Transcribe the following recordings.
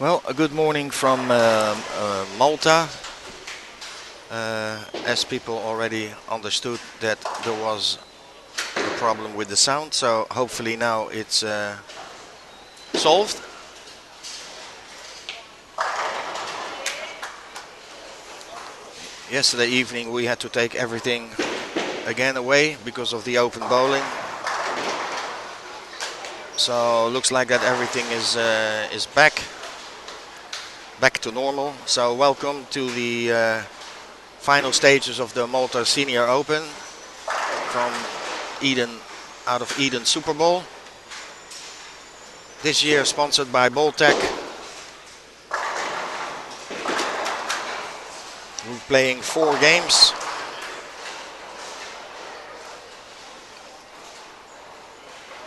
Well, a good morning from Malta. As people already understood that there was a problem with the sound, so hopefully now it's solved. Yesterday evening we had to take everything again away because of the open bowling. So looks like that everything is back to normal. So welcome to the final stages of the Malta Senior Open from out of Eden SuperBowl. This year sponsored by Boltec. We're playing 4 games.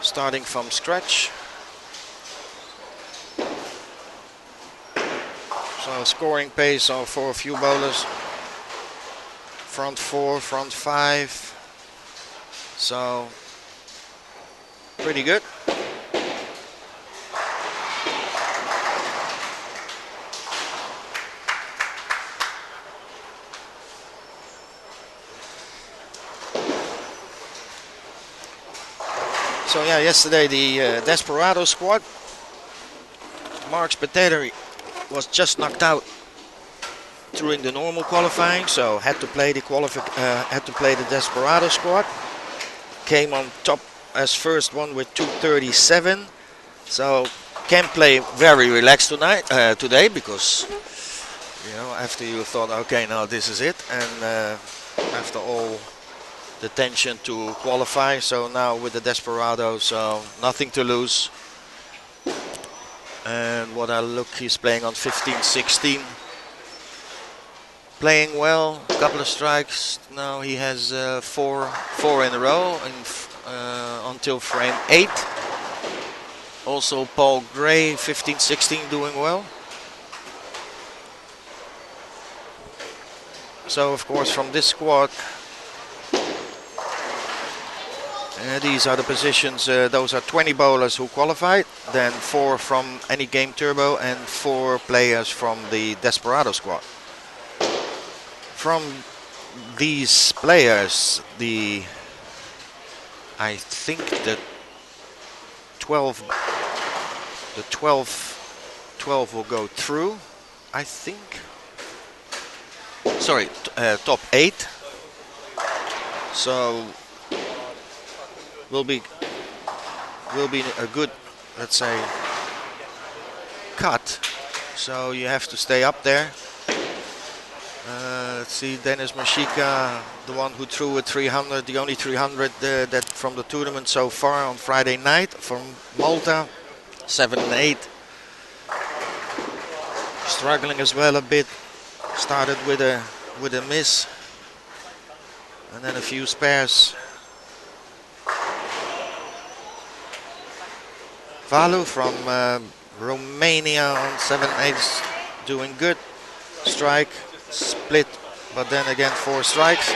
Starting from scratch. So scoring pace for a few bowlers. Front 4, front 5. So pretty good. So yeah, yesterday the Desperado squad. Mark Spateri was just knocked out during the normal qualifying, so had to play the Desperado squad. Came on top as first one with 237. So can play very relaxed today because after you thought, okay, now this is it, and after all the tension to qualify, so now with the Desperado, so nothing to lose. And what I look, he's playing on 15-16. Playing well, a couple of strikes. Now he has four in a row until frame 8. Also Paul Gray, 15-16, doing well. So of course from this squad, these are the positions. Those are 20 bowlers who qualified, then 4 from any game turbo and 4 players from the Desperado squad. From these players, I think the 12 will go through. I think. Sorry, top 8. So will be a good, let's say, cut. So you have to stay up there. Let's see, Dennis Mashika, the one who threw a 300, the only 300 that from the tournament so far on Friday night from Malta, 7 and 8. Struggling as well a bit. Started with a miss, and then a few spares. Valu from Romania on 7/8, doing good. Strike, split, but then again 4 strikes.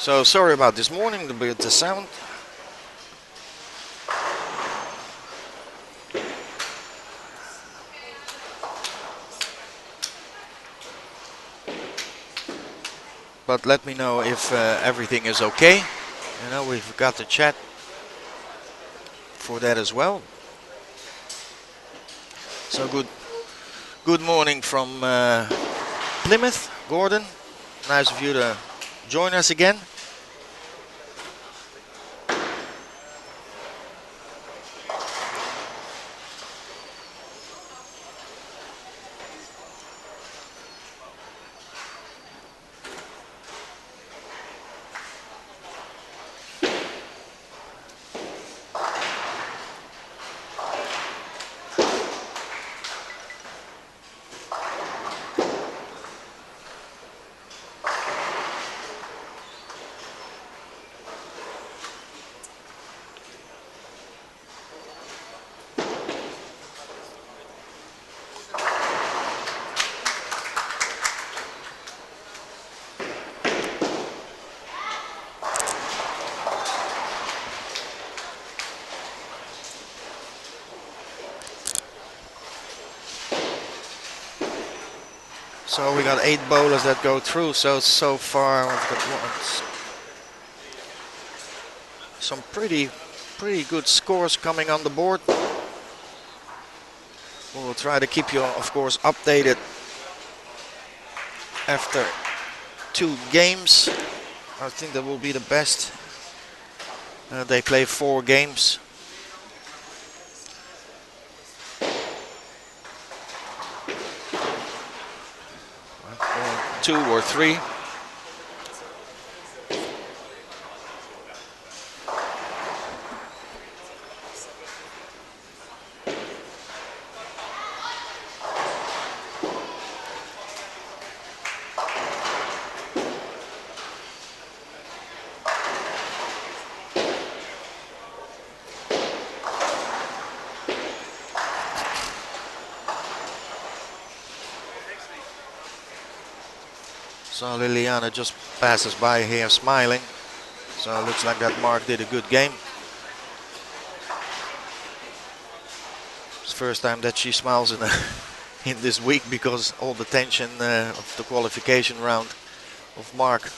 So sorry about this morning, the sound. But let me know if everything is okay. We've got the chat for that as well. So good morning from Plymouth, Gordon. Nice of you to join us again. So we got 8 bowlers that go through. So far we've got some pretty good scores coming on the board. We'll try to keep you, of course, updated after 2 games. I think that will be the best. They play 4 games. 2 or 3. So Liliana just passes by here smiling. So it looks like that Mark did a good game. It's the first time that she smiles in this week because all the tension of the qualification round of Mark.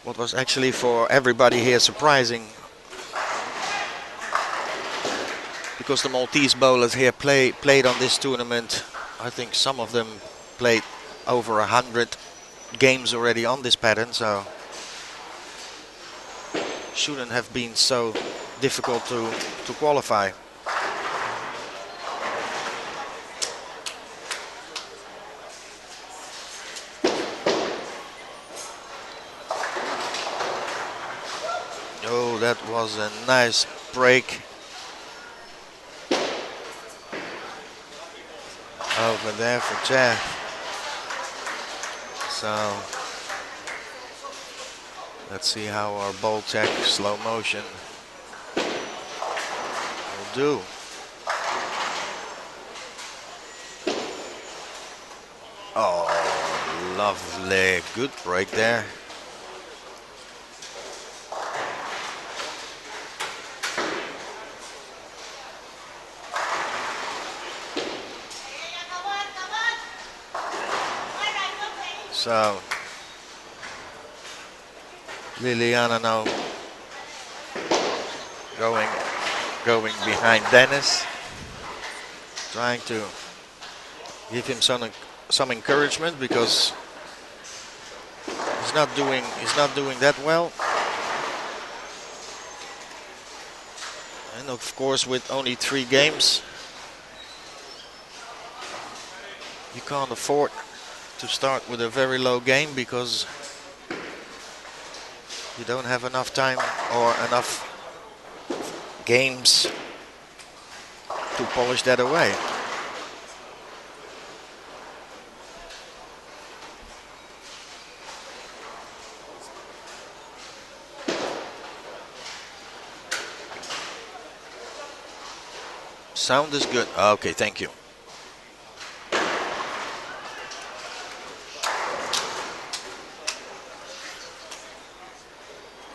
What was actually for everybody here surprising, because the Maltese bowlers here played on this tournament. I think some of them played over 100 games already on this pattern, so shouldn't have been so difficult to qualify. Oh, that was a nice break over there for Jeff. So let's see how our bowl check slow motion will do. Oh, lovely, good break there. So Liliana now going behind Dennis, trying to give him some encouragement because he's not doing that well. And of course, with only 3 games, you can't afford to start with a very low game because you don't have enough time or enough games to polish that away. Sound is good. Okay, thank you.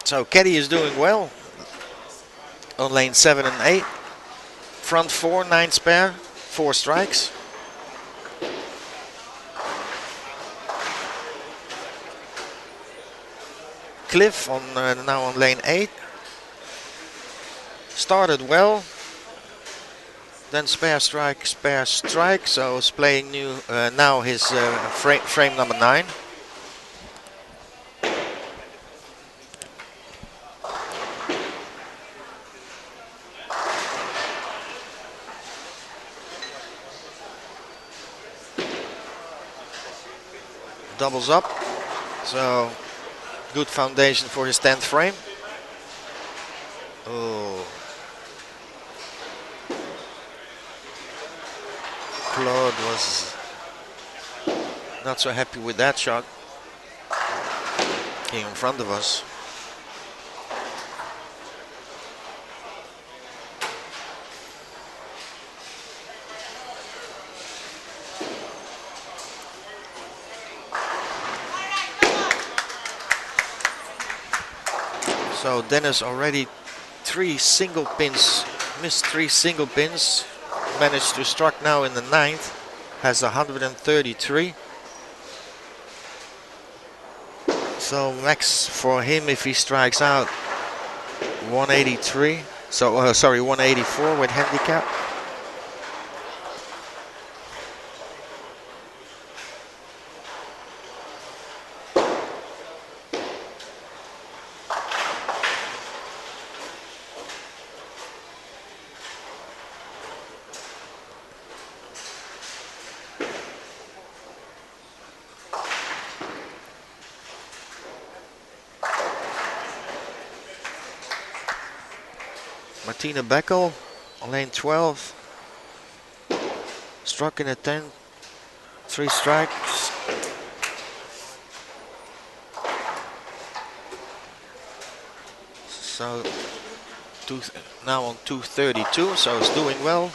So Caddy is doing well on lane 7 and 8. Front 4, 9 spare, 4 strikes. Cliff on now on lane 8. Started well. Then spare strike, so is playing new now his frame number 9. Doubles up, so good foundation for his 10th frame. Oh, Claude was not so happy with that shot here in front of us. So Dennis already 3 single pins, missed 3 single pins, managed to strike now in the 9th. has 133. So max for him if he strikes out 183. So sorry, 184 with handicap. Martina Beckel on lane 12. Struck in a 10. 3 strikes. So now on 232, so it's doing well.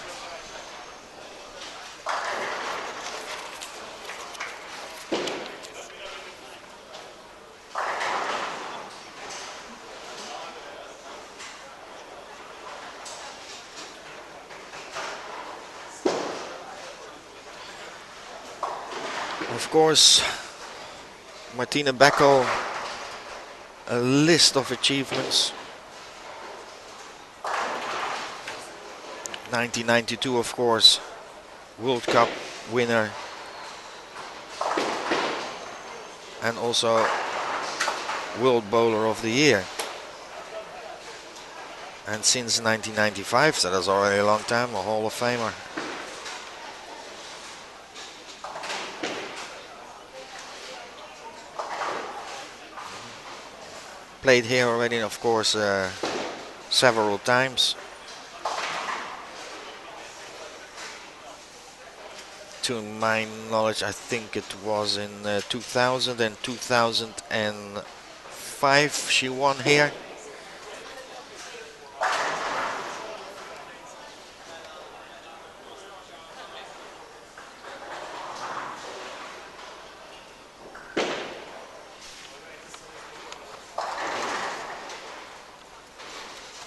Of course, Martina Beckel, a list of achievements. 1992, of course, World Cup winner, and also World Bowler of the Year. And since 1995, so that's already a long time, a Hall of Famer. Played here already, of course, several times. To my knowledge, I think it was in 2000 and 2005 she won here.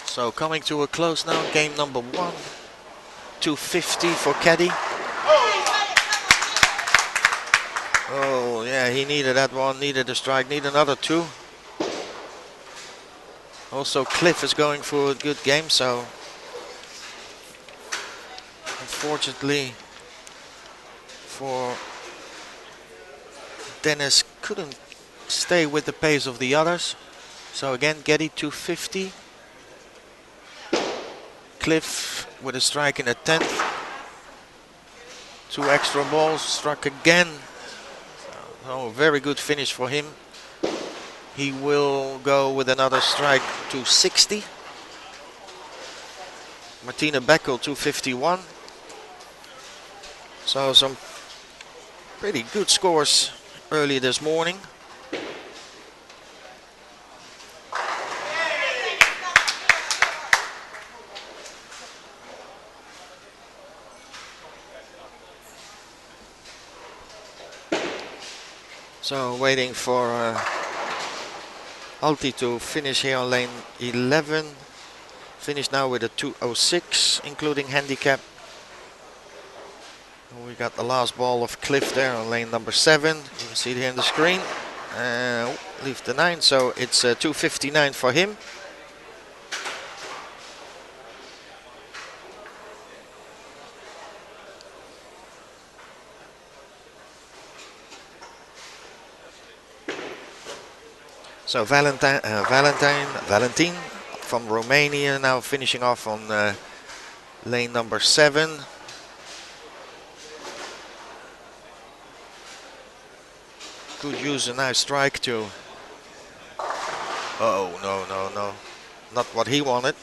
So coming to a close now, game number 1. 250 for caddy. Oh yeah, he needed that one, needed a strike, need another 2. Also Cliff is going for a good game, so unfortunately for Dennis, couldn't stay with the pace of the others. So again, Geddy 250. Cliff with a strike in the 10th. 2 extra balls, struck again. Oh, very good finish for him. He will go with another strike to 60. Martina Beckel 251. So some pretty good scores early this morning. So waiting for Alti to finish here on lane 11. Finish now with a 206, including handicap. We got the last ball of Cliff there on lane number 7. You can see it here on the screen. Leave the 9, so it's 259 for him. So Valentin from Romania now finishing off on lane number 7. Could use a nice strike too. Oh, no, not what he wanted.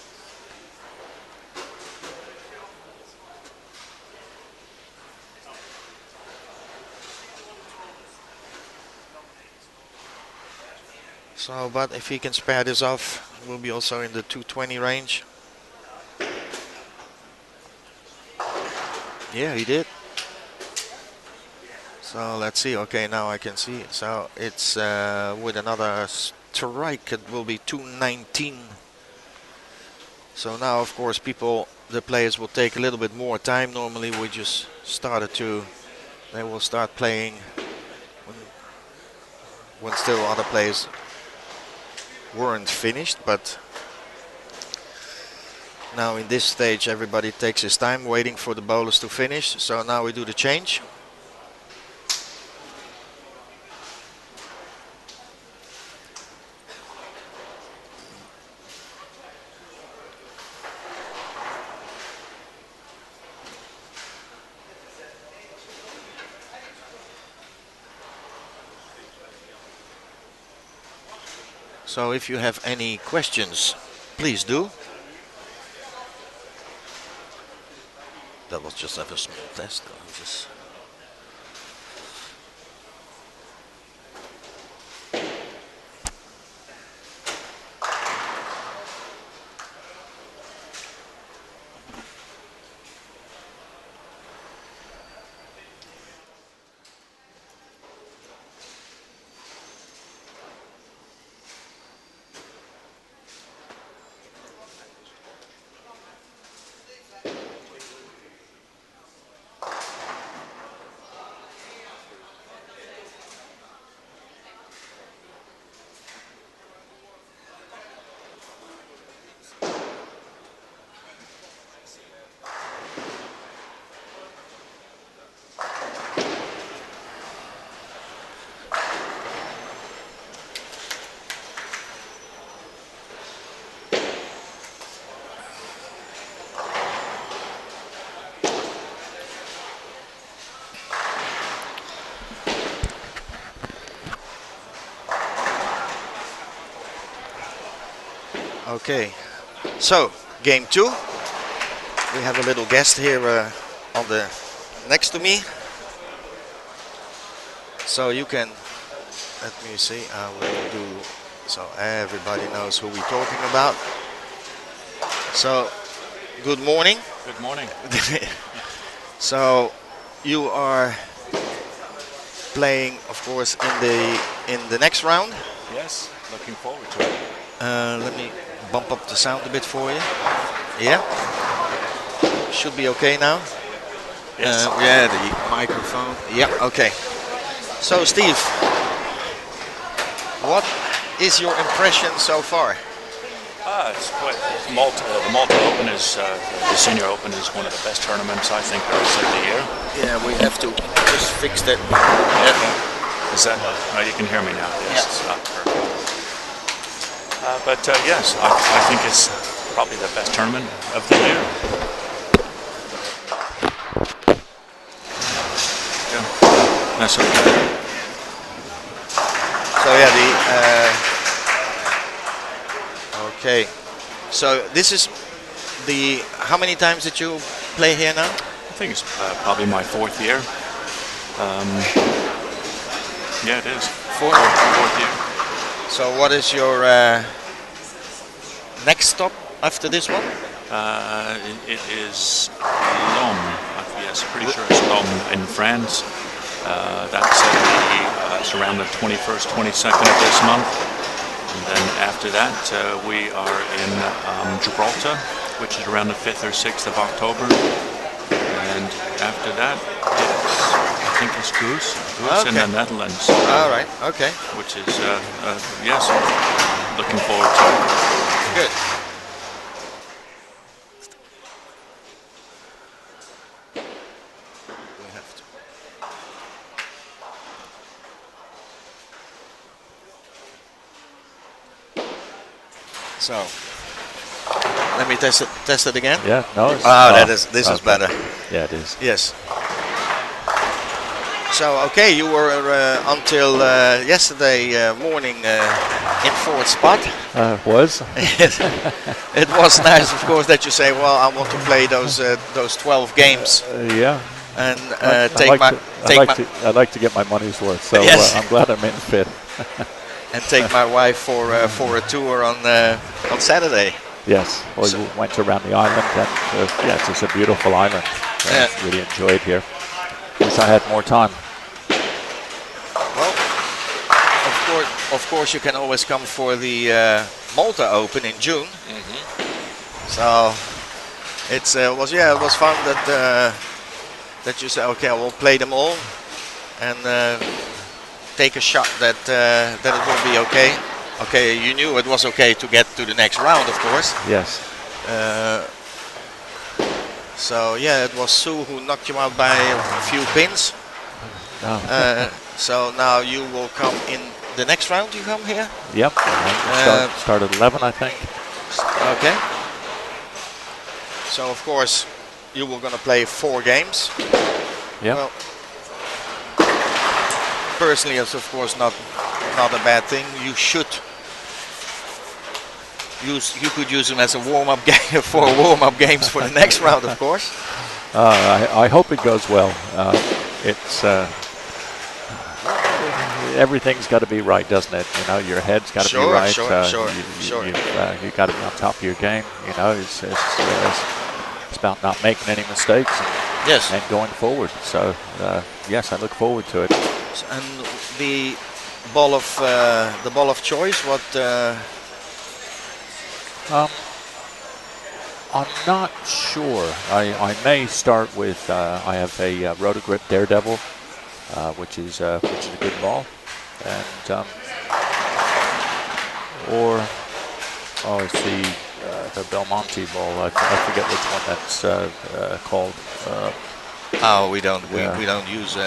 So, but if he can spare this off, we'll be also in the 220 range. Yeah, he did. So let's see. Okay, now I can see. So it's with another strike, it will be 219. So now, of course, the players will take a little bit more time. Normally, we just started to They will start playing when still other players weren't finished, but now in this stage everybody takes his time waiting for the bowlers to finish. So now we do the change. So if you have any questions, please do. That was just a small test. Okay, so game 2. We have a little guest here on the next to me. So you can, let me see, I will do, so everybody knows who we're talking about. So, good morning. Good morning. So, you are playing, of course, in the next round. Yes, looking forward to it. Let me bump up the sound a bit for you. Yeah. Should be okay now. Yes. Yeah, the microphone. Yeah, okay. So, Steve, what is your impression so far? It's quite Malta. The Malta Open is the Senior Open is one of the best tournaments I think there is of the year. Yeah, we have to just fix that. Yeah. Is that? Oh, you can hear me now. Yes. Yeah. Perfect. But yes, I think it's probably the best tournament of the year. Yeah, that's okay. So yeah, okay. So this is how many times did you play here now? I think it's probably my 4th year. Yeah, it is. Fourth year. So what is your next stop after this one? It is Lom. Yes, pretty sure it's Lom in France. That's it's around the 21st, 22nd of this month. And then after that, we are in Gibraltar, which is around the 5th or 6th of October. And after that, I think it's Goose okay. in the Netherlands. All right, okay. Which is, yes, looking forward to it. Good. We have to. So, let me test it again. Yeah, no. This is better. Yeah, it is. Yes. So, okay, you were until yesterday morning in fourth spot. Was? It was nice, of course, that you say, well, I want to play those 12 games. Yeah. And I like to get my money's worth, so yes. I'm glad I'm in fit. And take my wife for a tour on Saturday. Yes. Well, you went around the island, and yeah, it's just a beautiful island. Yeah. Really enjoyed here. Wish I had more time. Well, of course, you can always come for the Malta Open in June. Mm-hmm. So it was fun that you said, okay, I will play them all and take a shot that that it will be okay. Okay, you knew it was okay to get to the next round, of course. Yes. So yeah, it was Sue who knocked you out by a few pins. Oh. So now you will come in the next round. You come here. Yep. Start at 11, I think. Okay. So of course you were gonna play 4 games. Yeah. Well, personally, it's of course not a bad thing. You should you could use them as a warm-up game for warm-up games for the next round, of course. I hope it goes well. It's everything's got to be right, doesn't it? You know, your head's got to be right. Sure. You got to be on top of your game. You know, it's about not making any mistakes. Yes. And going forward. So yes, I look forward to it. And the ball of choice. What? I'm not sure. I may start with. I have a Rotogrip Daredevil, which is a good ball, and it's the Belmonte ball. I forget which one that's called. Oh, we don't use. We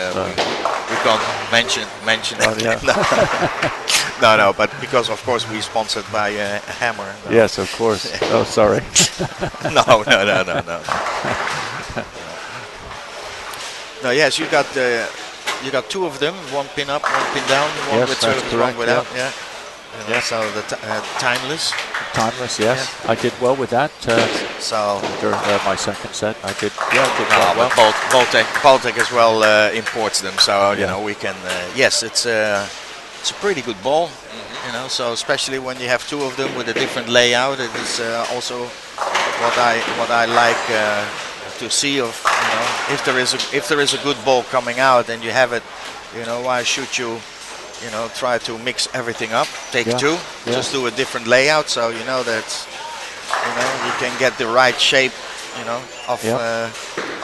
can't mention Oh, it. yeah. No, but because of course we sponsored by Hammer. No. Yes, of course. Oh, sorry. No. No, yes, you got 2 of them. 1 pin up, 1 pin down, one Yes, with that's service, correct, 1 without. yeah. Yeah. So the timeless. Timeless, yes. I did well with that. So During my second set, I did quite well. but Baltic as well imports them, so you Yeah. know we can. Yes, it's a pretty good ball, you know. So especially when you have 2 of them with a different layout, it is also what I like to see of, you know, if there is a good ball coming out and you have it, you know, why should you? You know, try to mix everything up. Take 2, just do a different layout, so you know that, you know, you can get the right shape, you know, of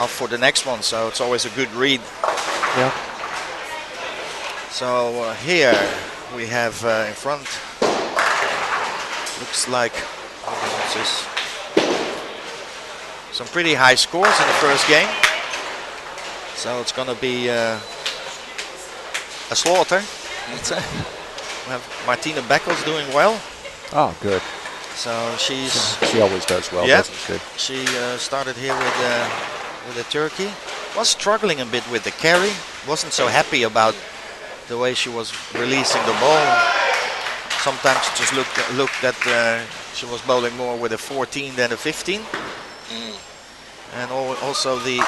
for the next one. So it's always a good read. Yeah. So here we have in front. Looks like what's this? Some pretty high scores in the first game. So it's gonna be a slaughter. We have Martina Beckles doing well. Oh, good. So she always does well, yeah, doesn't she? She started here with the turkey. Was struggling a bit with the carry. Wasn't so happy about the way she was releasing the ball. Sometimes it just looked that she was bowling more with a 14 than a 15. And also the,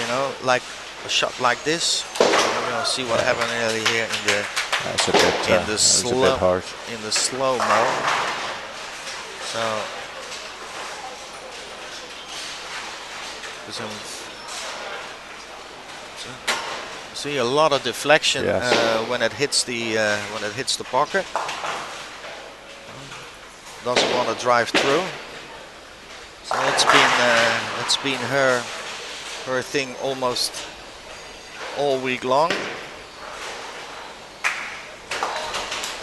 you know, like a shot like this. We're gonna see what happened early here in the That's a bit harsh. In the slow-mo. So see a lot of deflection when it hits the pocket. Doesn't want to drive through. So it's been her thing almost all week long.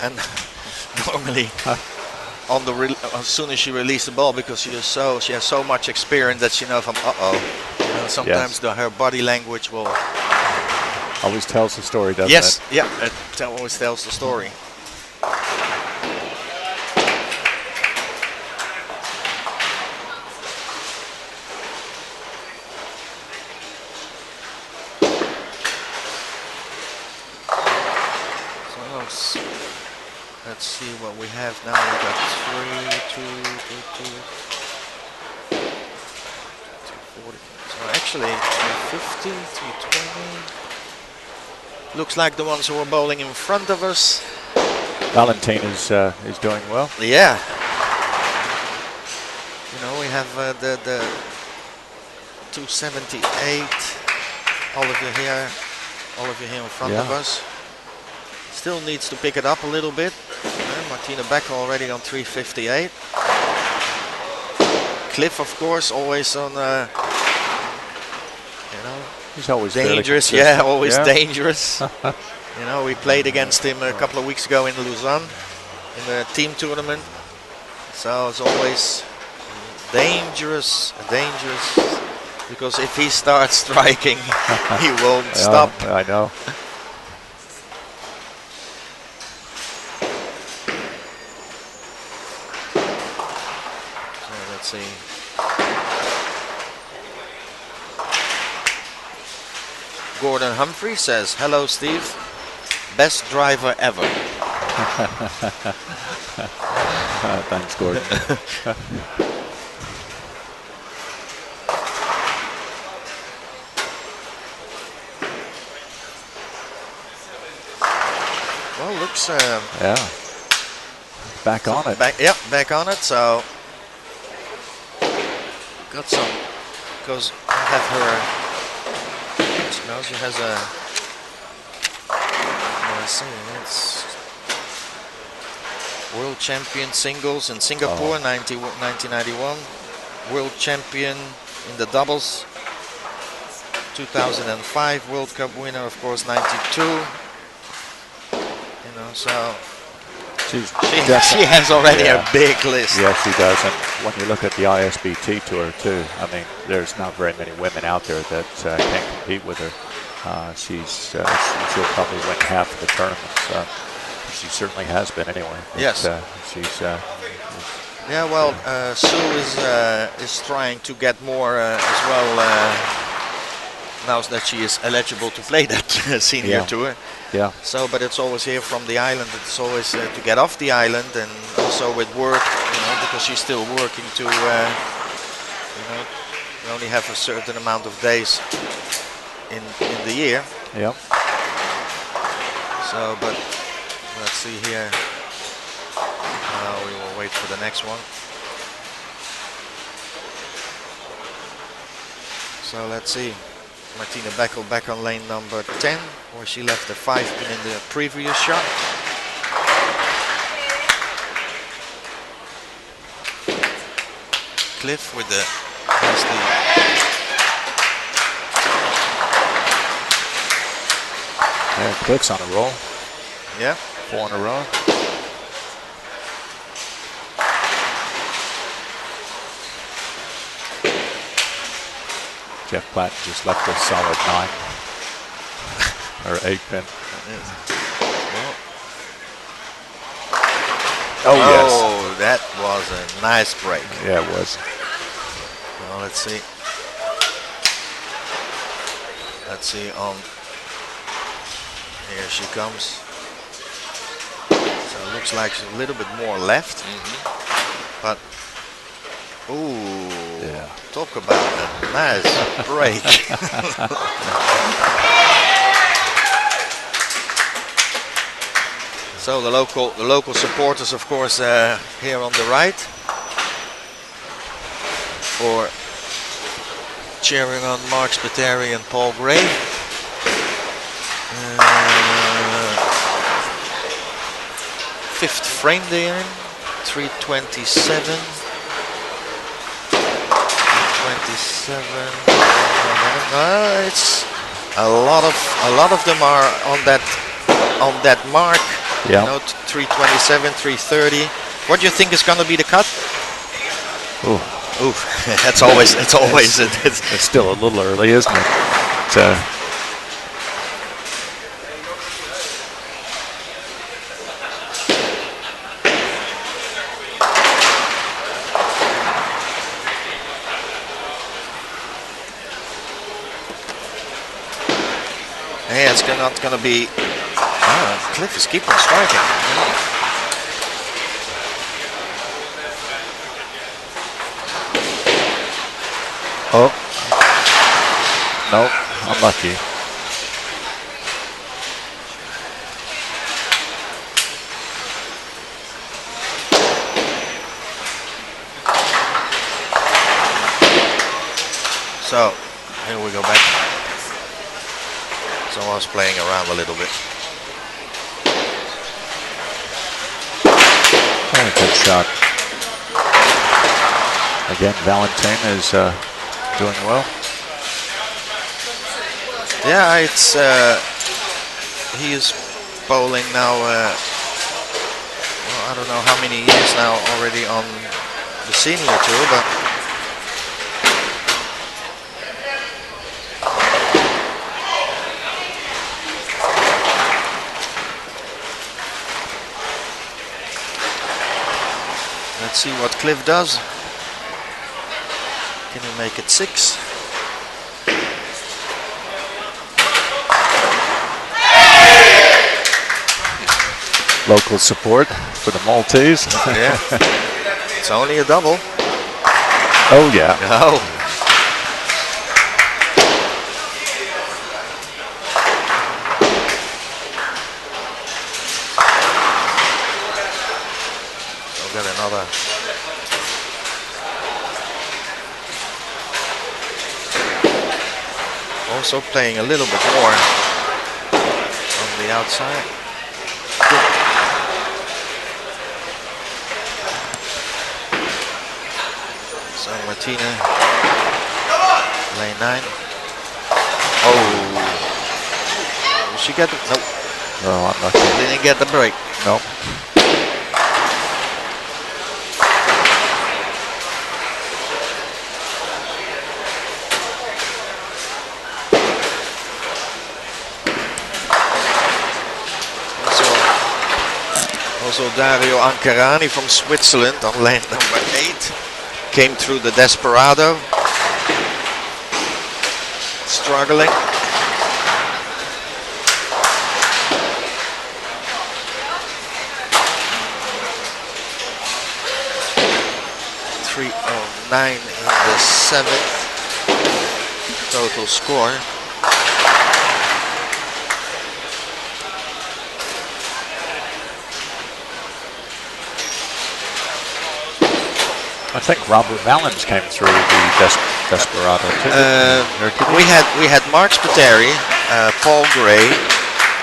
And normally as soon as she released the ball, because she has so much experience that she knows from you know, sometimes her body language will always tells the story, doesn't it? Yes, yeah, it always tells the story. Let's see what we have now. We got 240. So actually 350, 320. Looks like the ones who are bowling in front of us. Valentine is doing well. Yeah. You know, we have the 278. All of you here in front of us. Still needs to pick it up a little bit. Martina Becker already on 358. Cliff, of course, always on, you know, He's always dangerous. Yeah, always dangerous. You know, we played against him a couple of weeks ago in Lausanne in the team tournament. So it's always dangerous, because if he starts striking, he won't stop. I know. So let's see. Gordon Humphrey says, "Hello, Steve. Best driver ever." Thanks, Gordon. Well, looks yeah. Back on it. Back on it. So got some, because I have her. No, she has a. Let's see, it's world champion singles in Singapore, 1991. World champion in the doubles, 2005. World Cup winner, of course, 92. You know, so she has already a big list. Yes, she does. And when you look at the ISBT tour too, I mean, there's not very many women out there that can compete with her. She'll probably win half of the tournaments. She certainly has been anyway. Yes. She's. Yeah. Well, Sue is trying to get more as well. Now that she is eligible to play that senior tour. Yeah. So, but it's always here from the island. It's always to get off the island, and also with work, you know, because she's still working to, you know, you only have a certain amount of days in the year. Yeah. So, but let's see here. We will wait for the next one. So let's see. Martina Beckel back on lane number 10, where she left the 5-pin in the previous shot. Cliff with the Yeah, Cliff's on a roll. Yeah. 4 in a row. Jeff Platt just left a solid 9 or 8-pin. Yes. Oh, that was a nice break. Yeah, it was. Well, let's see. Let's see on. Here she comes. So it looks like she's a little bit more left, but ooh, yeah. Talk about a nice break. So the local supporters, of course, here on the right, for cheering on Mark Spiteri and Paul Gray. Fifth frame there, 327. 27. It's a lot of them are on that mark. Yeah. You know, 327, 330. What do you think is going to be the cut? Ooh. It's always it's still a little early, isn't it? Yeah, it's not going to be. Cliff is keeping striking. Oh. Nope, unlucky. So, here we go back. So I was playing around a little bit. Oh, good shot. Again, Valentin is doing well. Yeah, it's he is bowling now. Well, I don't know how many years now already on the senior tour, but let's see what Cliff does. Can he make it 6? Local support for the Maltese. Yeah. It's only a double. Oh yeah. No. We'll get another. Also playing a little bit more on the outside. So Martina, lane 9. Oh, did she get the? Nope. No, I'm not sure. Didn't get the break. No. Also Dario Ancarani from Switzerland on lane number 8 came through the Desperado, struggling. .309 in the 7th total score. I think Robert Valens came through the Desperado too. We had Mark Spiteri, Paul Gray,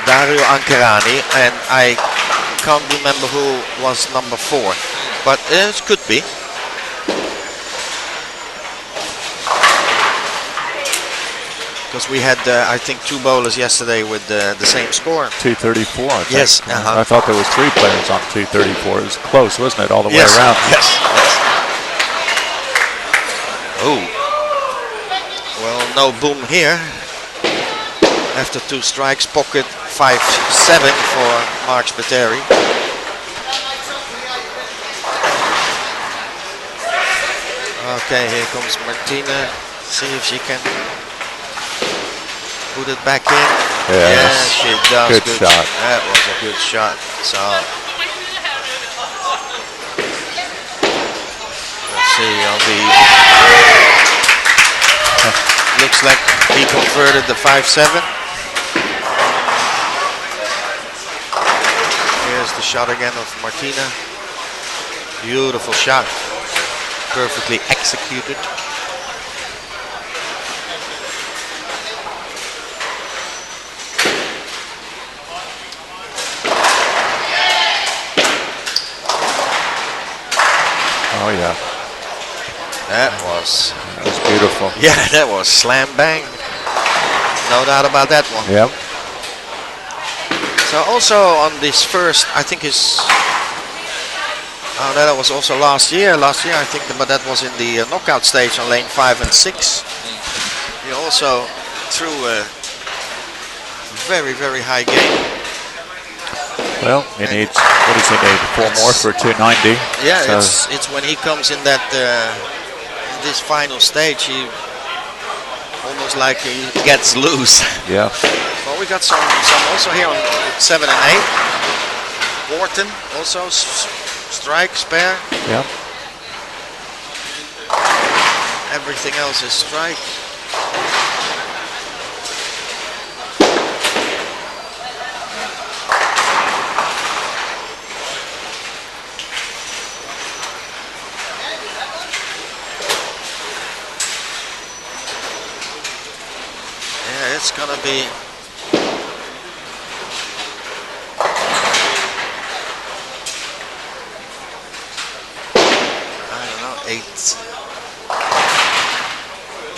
Dario Ancarani, and I can't remember who was number 4, but it could be. Because we had, I think, 2 bowlers yesterday with the same score. 234, I think. Yes. I thought there was 3 players on 234. It was close, wasn't it, all the way Yes. around? Yes. Oh. Well, no boom here. After 2 strikes, pocket 5-7 for Mark Spiteri. Okay, here comes Martina. See if she can put it back in. Yes. Yeah, she does. Good shot. That was a good shot. So let's see on the. Looks like he converted the 5-7. Here's the shot again of Martina. Beautiful shot. Perfectly executed. Oh yeah. That was beautiful. Yeah, that was slam bang. No doubt about that one. Yep. So also on this first, I think is. Oh, that was also last year. Last year, I think, but that was in the knockout stage on lane 5 and 6. He also threw a very, very high game. Well, he needs, what does he need? 4 more for 290. Yeah, so it's when he comes in that this final stage, he almost like he gets loose. yeah. Well, we got some also here on 7 and 8. Wharton also strike, spare. Yeah. Everything else is strike. Yeah, it's gonna be. I don't know,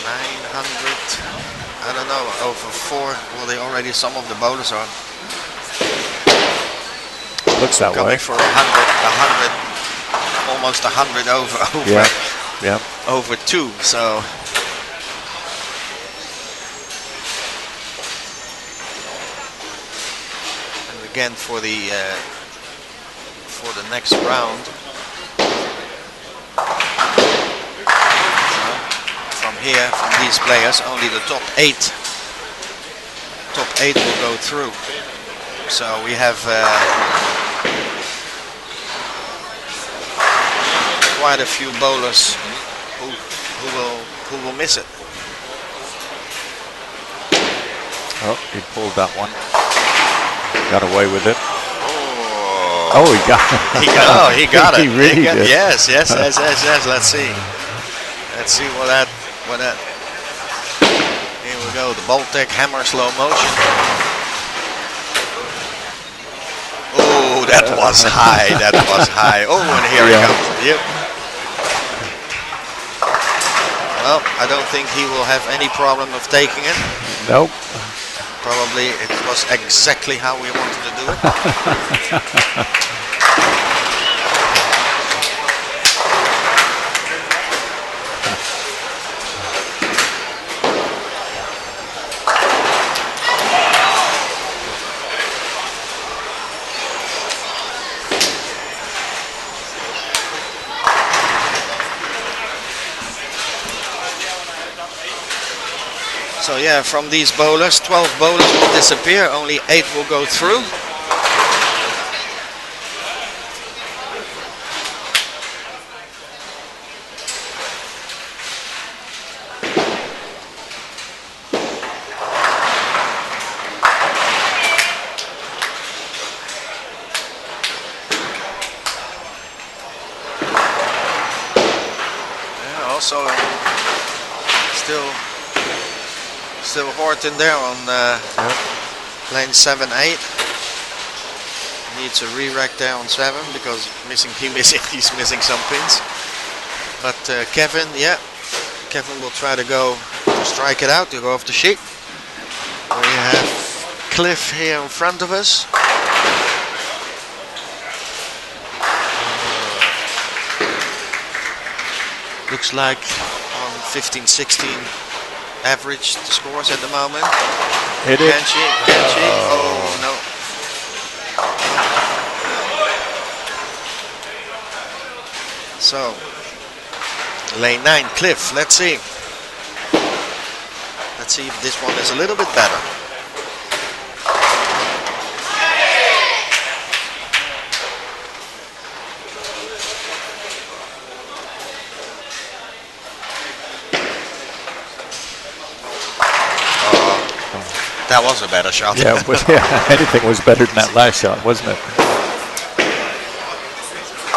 900, I don't know, over for, well, they already, some of the bowlers are Looks that coming way. for 100, almost 100 over Yeah. Yeah. over 2. So and again for the next round, from here, from these players, only the top 8 will go through. So we have quite a few bowlers who will miss it. Oh, he pulled that one. Got away with it. Oh, he got it. He got it. He really did. Yes. Let's see what that. Here we go. The Baltic hammer slow motion. Oh, that was high. Oh, and here he comes. Yep. Well, I don't think he will have any problem of taking it. Nope. Probably it was exactly how we wanted to do it. So yeah, from these bowlers, 12 bowlers will disappear, only 8 will go through. Yeah, also still Horton there on lane 7-8. Needs a re-rack there on 7 because he's missing some pins. But Kevin will try to strike it out, to go off the sheet. We have Cliff here in front of us. Looks like on 15-16 average the scores at the moment. Hit it. Can she? Oh no. So lane 9, Cliff. Let's see if this one is a little bit better. That was a better shot. Yeah, anything was better than that last shot, wasn't it?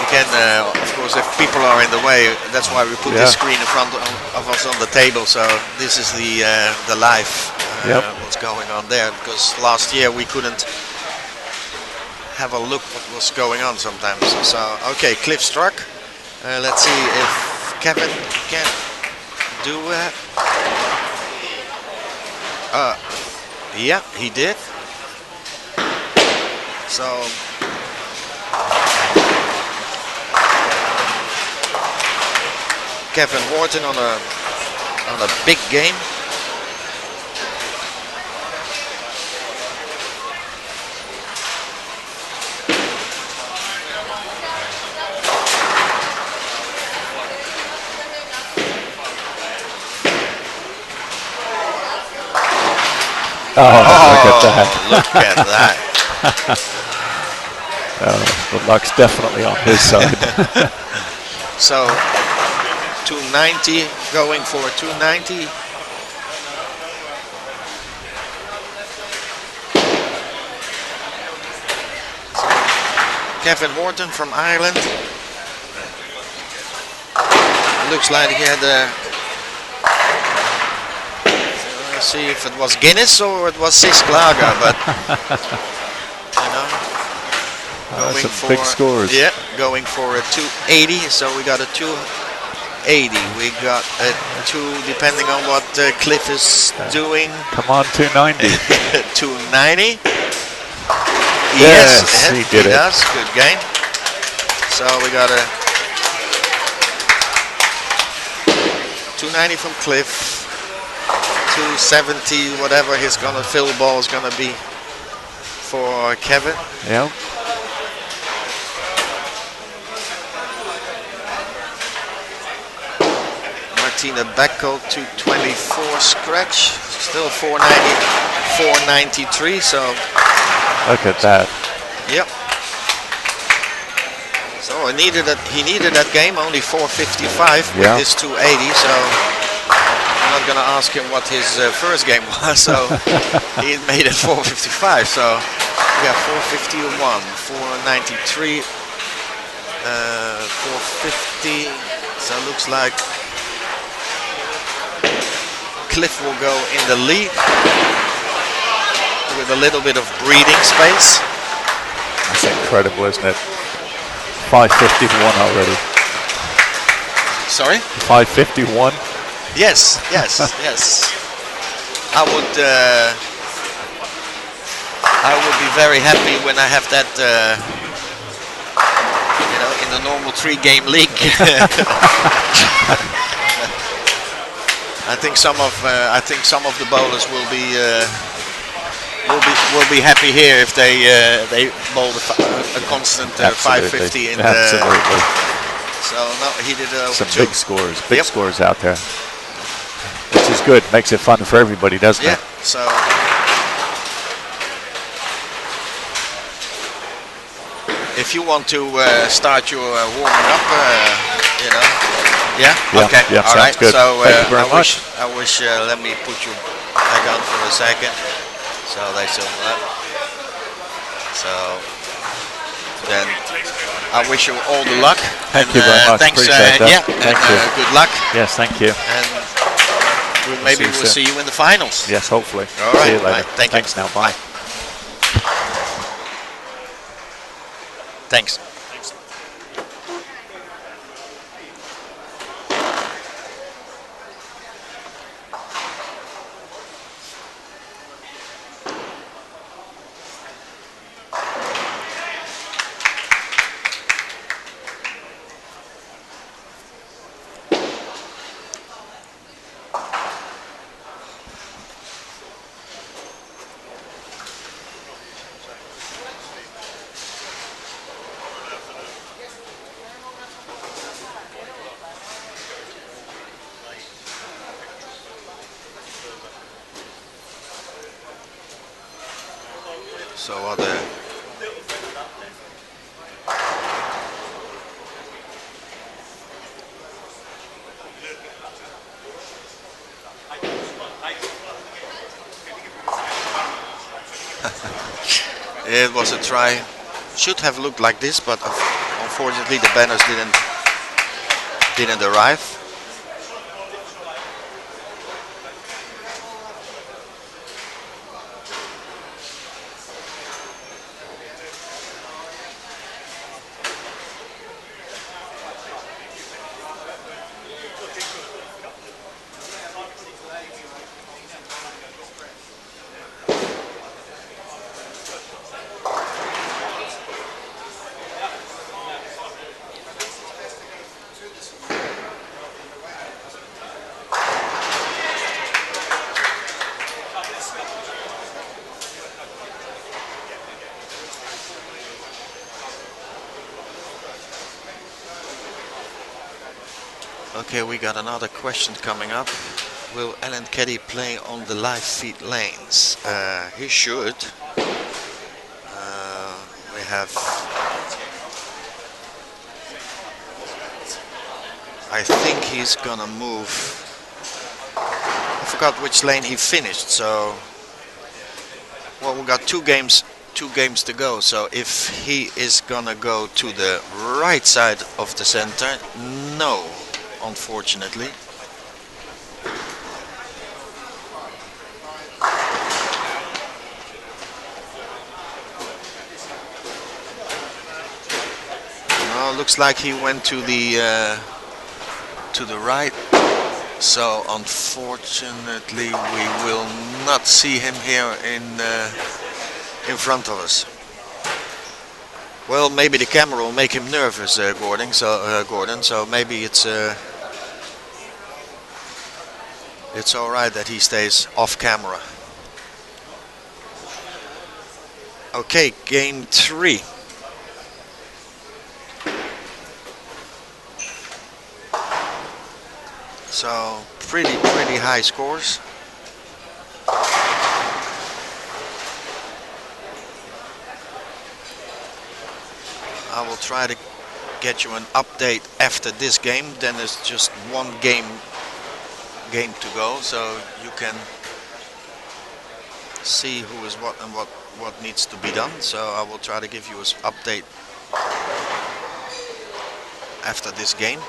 Again, of course, if people are in the way, that's why we put this screen in front of us on the table. So this is the live what's going on there, because last year we couldn't have a look what was going on sometimes. So okay, Cliff struck. Let's see if Kevin can do it. Yeah, he did. So Kevin Horton on a big game. Oh, look at that. Look at that. The luck's definitely on his side. So 290, going for 290. Kevin Horton from Ireland. Looks like he had a... Let's see if it was Guinness or it was Sisklager, but you know, going some for big scores. Yeah, going for a 280. So we got a 280. We got a 2, depending on what Cliff is doing. Come on, 290. 290. Yes, he did it. Does. Good game. So we got a 290 from Cliff. 270, whatever his fill ball is gonna be for Kevin. Yeah. Martina Beckel 224 scratch, still 493. So look at that. yep. So he needed that game, only 455 with this 280. So I'm not gonna ask him what his first game was. So he made it 455. So we got 451, 493, 450. So it looks like Cliff will go in the lead with a little bit of breathing space. That's incredible, isn't it? 551 already. Sorry? 551. Yes. I would be very happy when I have that, in the normal 3-game league. I think some of the bowlers will be happy here if they bowl a constant 550 in Absolutely. So no, he did some big scores out there, which is good. Makes it fun for everybody, doesn't it? So if you want to start your warming up, okay, all right. Good. So thank you very much. I wish. Let me put you back on for a second. So they still up. So then I wish you all the luck. Thank you very much. Thanks. Appreciate that. Thank you. Good luck. Yes, thank you. And maybe we'll see you in the finals. Yes, hopefully. All right. See you later. Right. Thanks now. Bye. Thanks. So other it was a try. Should have looked like this, but unfortunately the banners didn't arrive. Okay, we got another question coming up. Will Alan Keddy play on the live feed lanes? He should. We have, I think he's gonna move. I forgot which lane he finished. So, well, we got two games to go. So if he is gonna go to the right side of the center, no. Unfortunately. No, looks like he went to the to the right. So unfortunately we will not see him here in front of us. Well, maybe the camera will make him nervous, Gordon. So maybe it's all right that he stays off camera. Okay, game 3. So pretty high scores. I will try to get you an update after this game. Then there's just one game to go, so you can see who is what and what needs to be done. So I will try to give you an update after this game.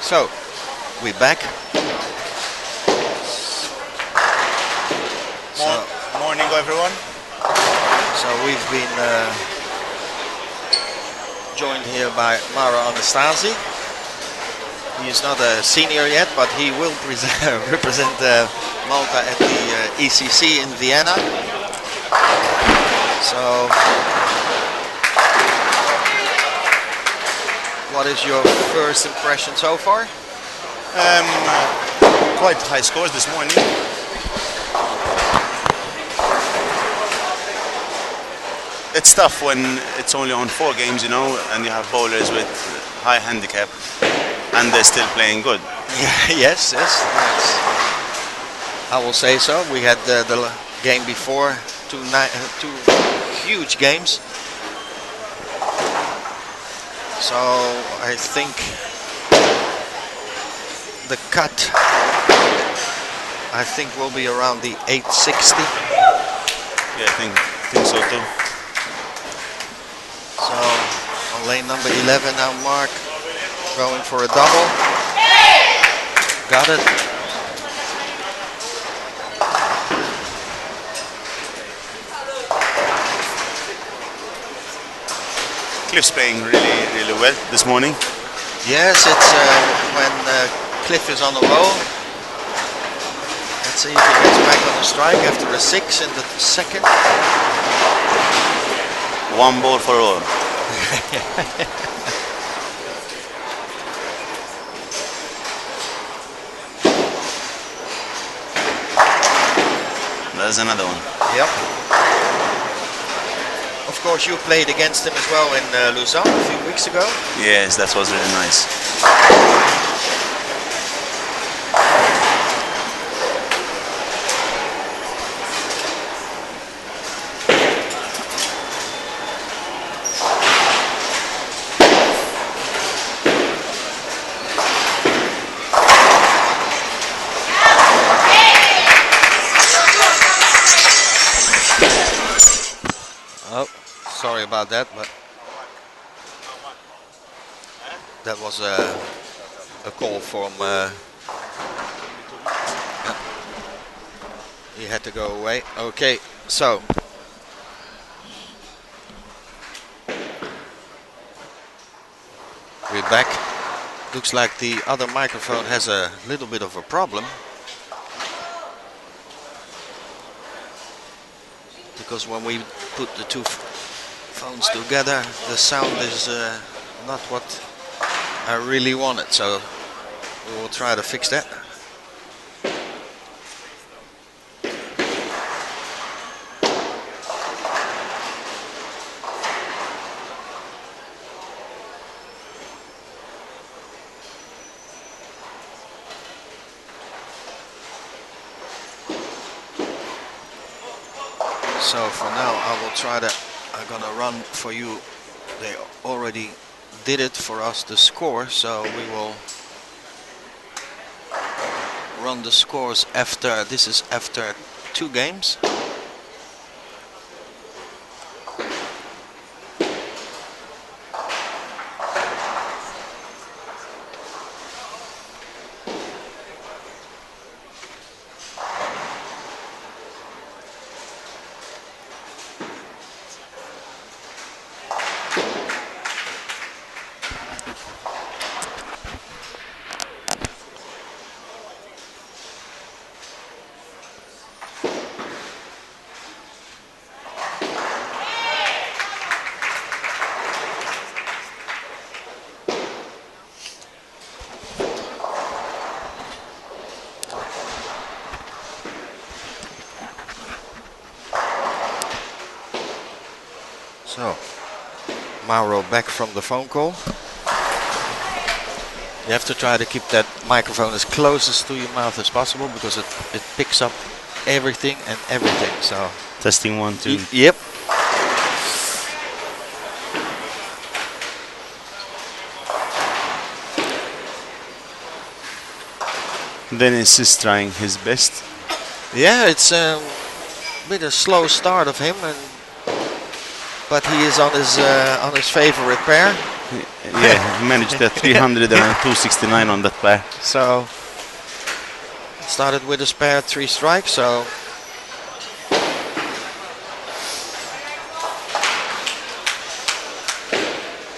So, we're back. Morning, everyone. So we've been joined here by Mara Anastasi. He is not a senior yet, but he will represent Malta at the ECC in Vienna. So, what is your first impression so far? Quite high scores this morning. it's tough when it's only on 4 games, you know, and you have bowlers with high handicap, and they're still playing good. Yes, I will say so. We had the game before, two huge games. So I think the cut, will be around the 860. Yeah, I think so too. So on lane number 11 now, Mark going for a double. Got it. Cliff's playing really well this morning. Yes, it's when Cliff is on a roll. Let's see if he gets back on the strike after a 6 in the second. 1 ball for all. There's another one. Yep. Of course, you played against him as well in Lausanne a few weeks ago. Yes, that was really nice. Oh, sorry about that, but that was a call from. He had to go away. Okay, so we're back. Looks like the other microphone has a little bit of a problem. Because when we put the two phones together, the sound is not what I really wanted. So we will try to fix that. So for now, I will try to. I'm gonna run for you. They already did it for us, the score. So we will run the scores after. This is after 2 games. So, Mauro back from the phone call. You have to try to keep that microphone as closest to your mouth as possible because it picks up everything and everything. So Testing 1, 2. Yep. Dennis is trying his best. Yeah, it's a bit a slow start of him, but he is on his favorite pair. Yeah, he managed that 300 and 269 on that pair. So started with a spare 3 strikes. So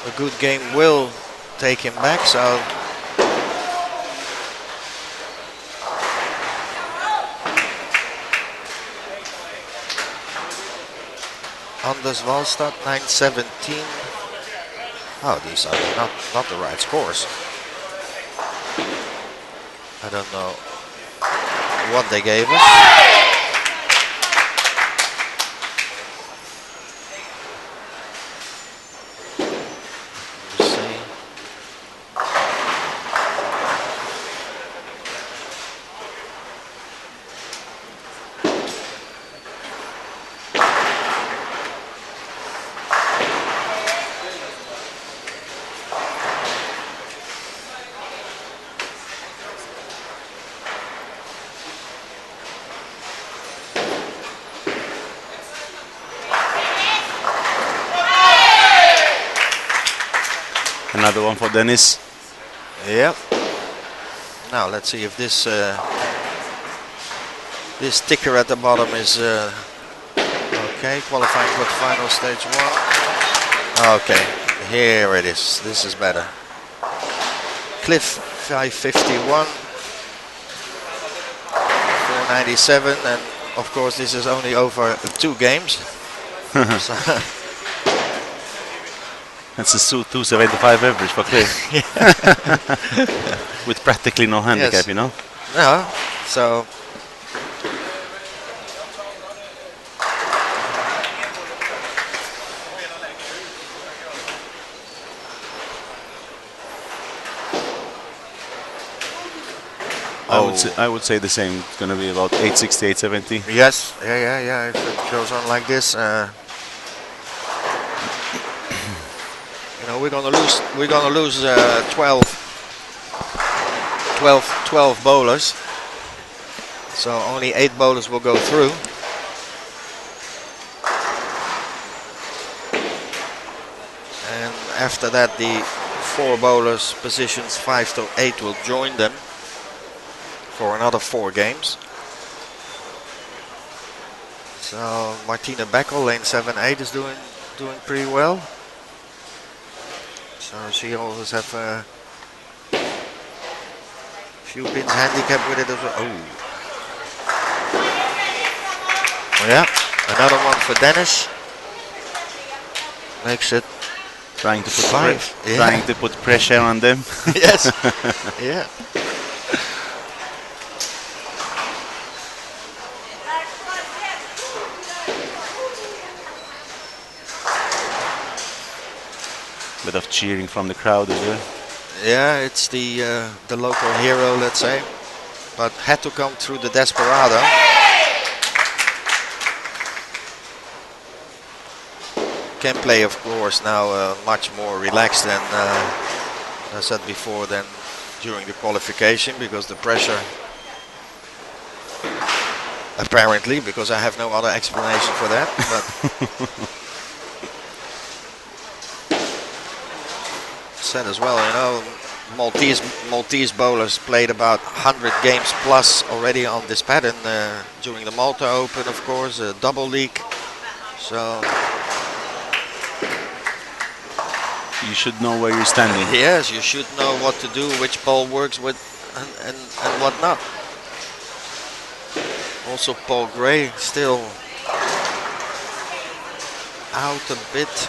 a good game will take him back. So Anders Wallstad 917. Oh, these are not the right scores. I don't know what they gave us. Another one for Dennis. Yep. Now let's see if this this ticker at the bottom is okay. Qualifying for the final stage 1. Okay, here it is. This is better. Cliff 551, 497, and of course this is only over 2 games. So That's a 275 average for Cliff. With practically no handicap, Yes. you know. no, so I would say the same. It's going to be about 860, 870. yes, yeah. If it goes on like this, you know, we're gonna lose 12 bowlers. So only 8 bowlers will go through. And after that, the 4 bowlers, positions 5 to 8, will join them for another 4 games. So Martina Beckel, lane 7-8, is doing pretty well. So she always have a few pins handicap with it as well. Oh, yeah, another one for Dennis. Makes it Trying to put 5. Yeah. trying to put pressure on them. Yes, yeah. Bit of cheering from the crowd as well. Yeah, it's the local hero, let's say, but had to come through the Desperado. Can play, of course, now much more relaxed than I said before than during the qualification, because the pressure, apparently, because I have no other explanation for that. But said as well, you know, Maltese bowlers played about 100 games plus already on this pattern during the Malta Open, of course, a double league. So You should know where you're standing. yes, you should know what to do, which ball works with and what not. Also Paul Gray still out a bit.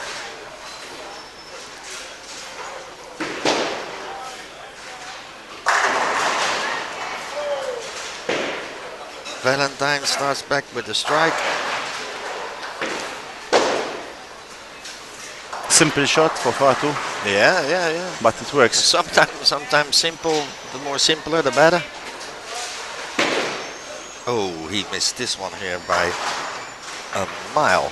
Valentine starts back with the strike. Simple shot for Fatu, Yeah. but it works. Sometimes simple, the more simpler the better. Oh, he missed this one here by a mile.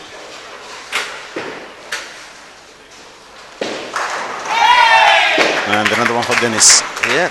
And another one for Dennis. Yeah.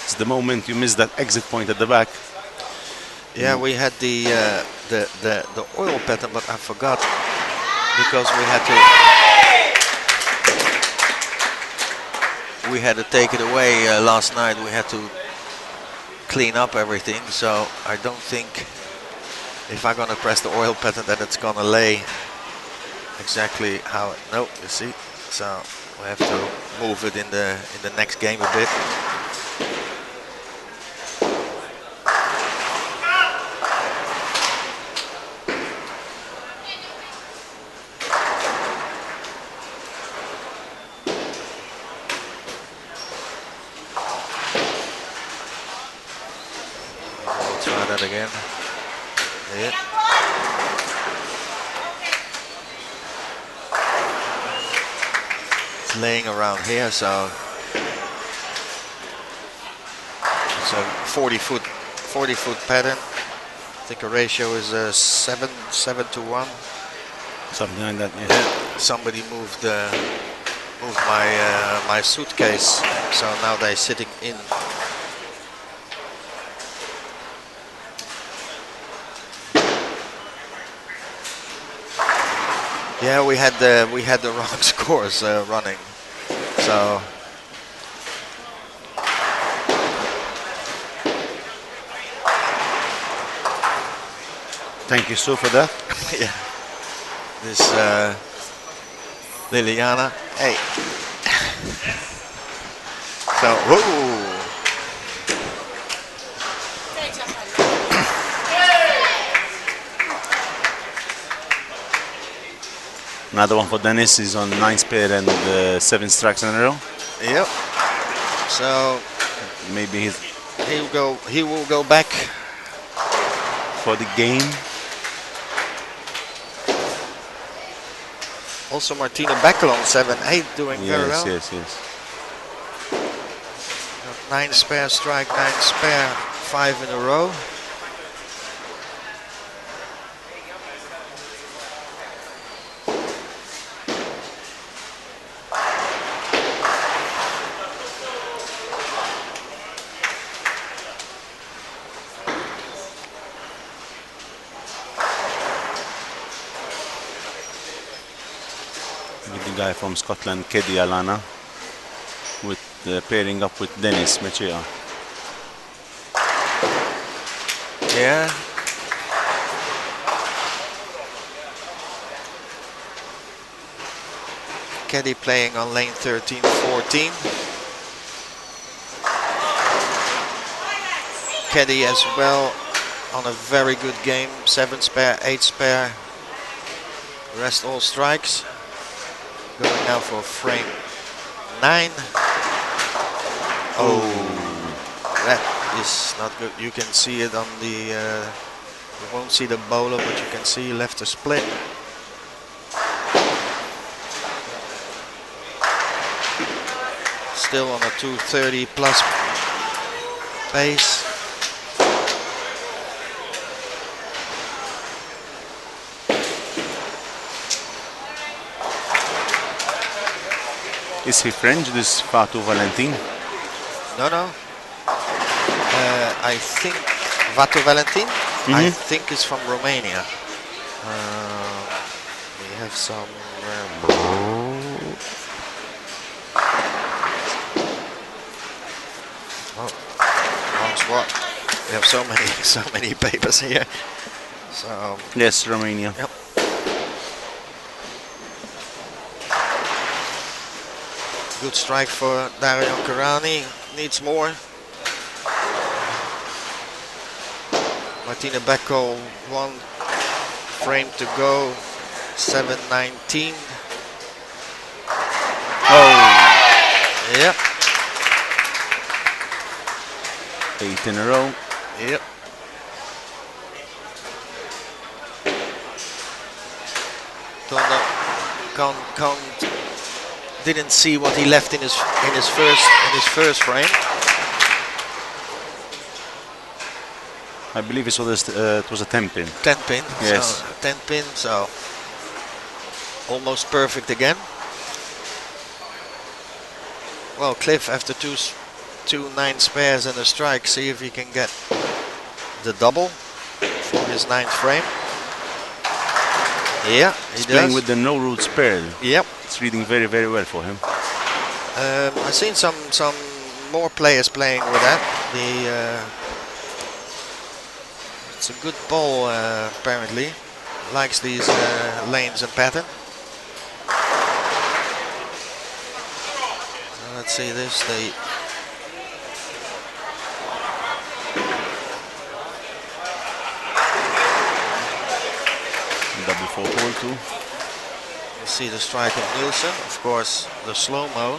It's the moment you miss that exit point at the back. Yeah, we had the oil pattern, but I forgot because we had to take it away last night. We had to clean up everything, so I don't think if I'm gonna press the oil pattern that it's gonna lay exactly how. No, you see, so we have to move it in the next game a bit. try that again. Yeah. It's laying around here, so it's a 40-foot pattern. I think the ratio is 7 to 1. Something like that. Yeah. Yeah. Somebody moved my suitcase, so now they're sitting in. Yeah, we had the wrong scores running, so Thank you, Sue, for that. yeah. This Liliana, hey. So, whoa. Another one for Dennis. He's on 9 spare and 7 strikes in a row. Yep. So Maybe he will go back. for the game. Also Martina Beckel on 7-8 doing very well. Yes. 9 spare strike, 9 spare, 5 in a row. With the guy from Scotland, Keddy Alana, with pairing up with Dennis Mechea. Yeah. Keddy playing on lane 13-14. Keddy as well on a very good game. 7 spare, 8 spare. Rest all strikes. Going now for frame 9. Oh, that is not good. You can see it on the, you won't see the bowler, but you can see left a split. Still on a 230 plus pace. Is he French, this Fatou Valentin? No. I think Vato Valentin, I think is from Romania. We have some. Oh, wrong spot. We have so many papers here. So Yes, Romania. yep. Good strike for Dario Karani. Needs more. Martina Beckel, 1 frame to go. 7-19. Oh, Yep. 8 in a row. Yep. Didn't see what he left in his first frame. I believe it was a 10 pin. 10 pin. Yes. So 10 pin. So almost perfect again. Well, Cliff after two 9 spares and a strike, see if he can get the double for his 9th frame. Yeah, he He's playing does. with the no root spare. Yep. It's reading very, very well for him. I've seen some more players playing with that. It's a good ball apparently. Likes these lanes and pattern. Let's see this. Double 4 pole too. You see the strike of Nielsen, of course, the slow-mo.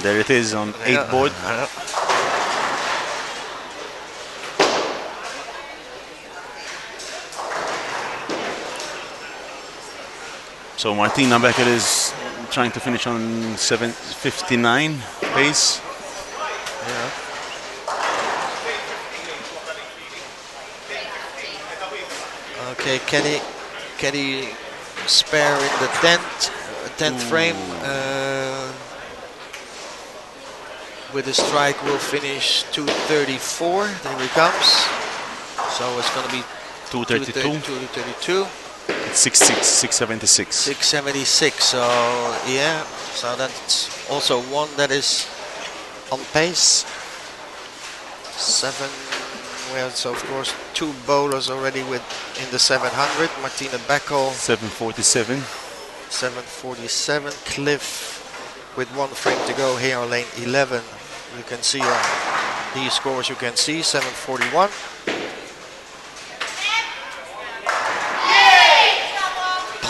There it is on 8 board. So Martina Becker is trying to finish on 7:59 pace. Yeah. Okay, Kenny spare in the 10th frame. With a strike will finish 234. There he comes. So it's going to be 232. 232. It's 676. 676. So yeah. So that's also one that is on pace. 7. Well, so of course 2 bowlers already in the 700. Martina Beckel. 747. 747. Cliff with 1 frame to go here on lane 11. You can see these scores. You can see 741.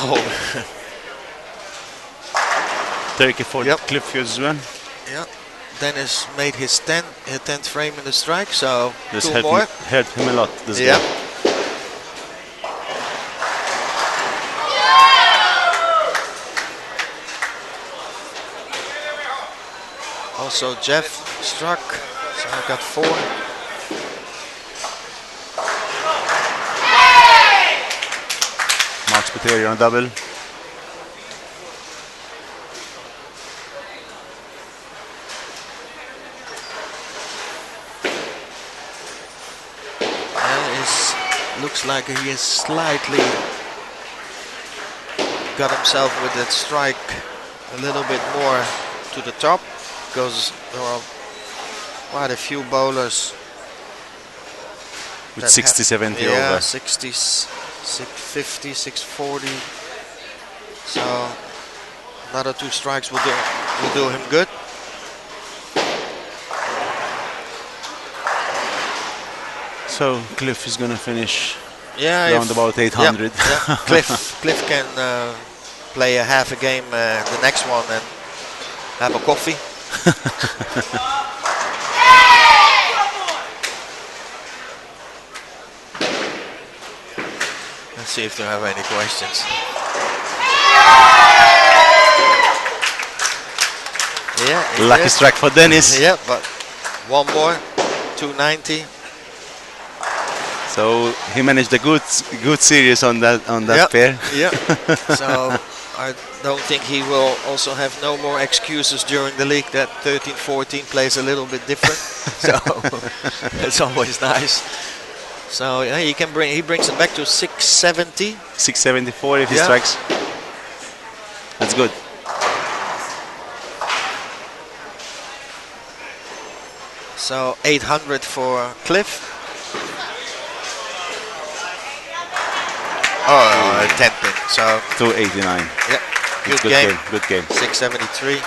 Oh. Turkey for Cliff as well. Yeah. Dennis made his 10th frame in the strike, so this 2 more. Helped him a lot. This game. Also Jeff struck, so I got 4. Mark Spiteri on a double. Looks like he has slightly got himself with that strike a little bit more to the top, because there are quite a few bowlers with 60, 70 over. over. 60, 650, 640. So another 2 strikes will do him good. So Cliff is going to finish around about 800. Yeah. Cliff can play a half a game the next one and have a coffee. Let's see if they have any questions. Yeah. Lucky strike for Dennis. Yeah, but 1 more, 290. So he managed a good series on that pair. Yeah. So I don't think he will also have no more excuses during the league. That 13-14 plays a little bit different. So it's always nice. So yeah, he brings it back to 670. 674 if he strikes. That's good. So 800 for Cliff. Oh, 10 pin. So 289. Yeah, good game. Good game. 673.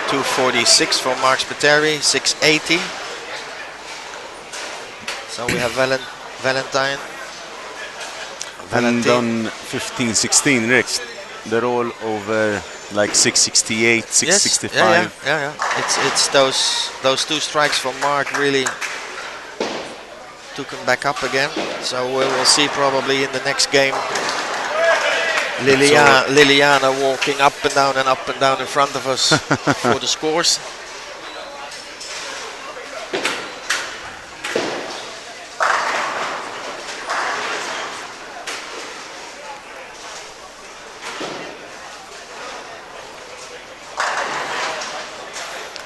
.246 for Mark Spiteri, 680. So we have Valentine. And on 15, 16, Rick, they're all over like 668, 665. Yes. Yeah. It's those 2 strikes from Mark really took him back up again. So we will see probably in the next game Liliana walking up and down in front of us for the scores.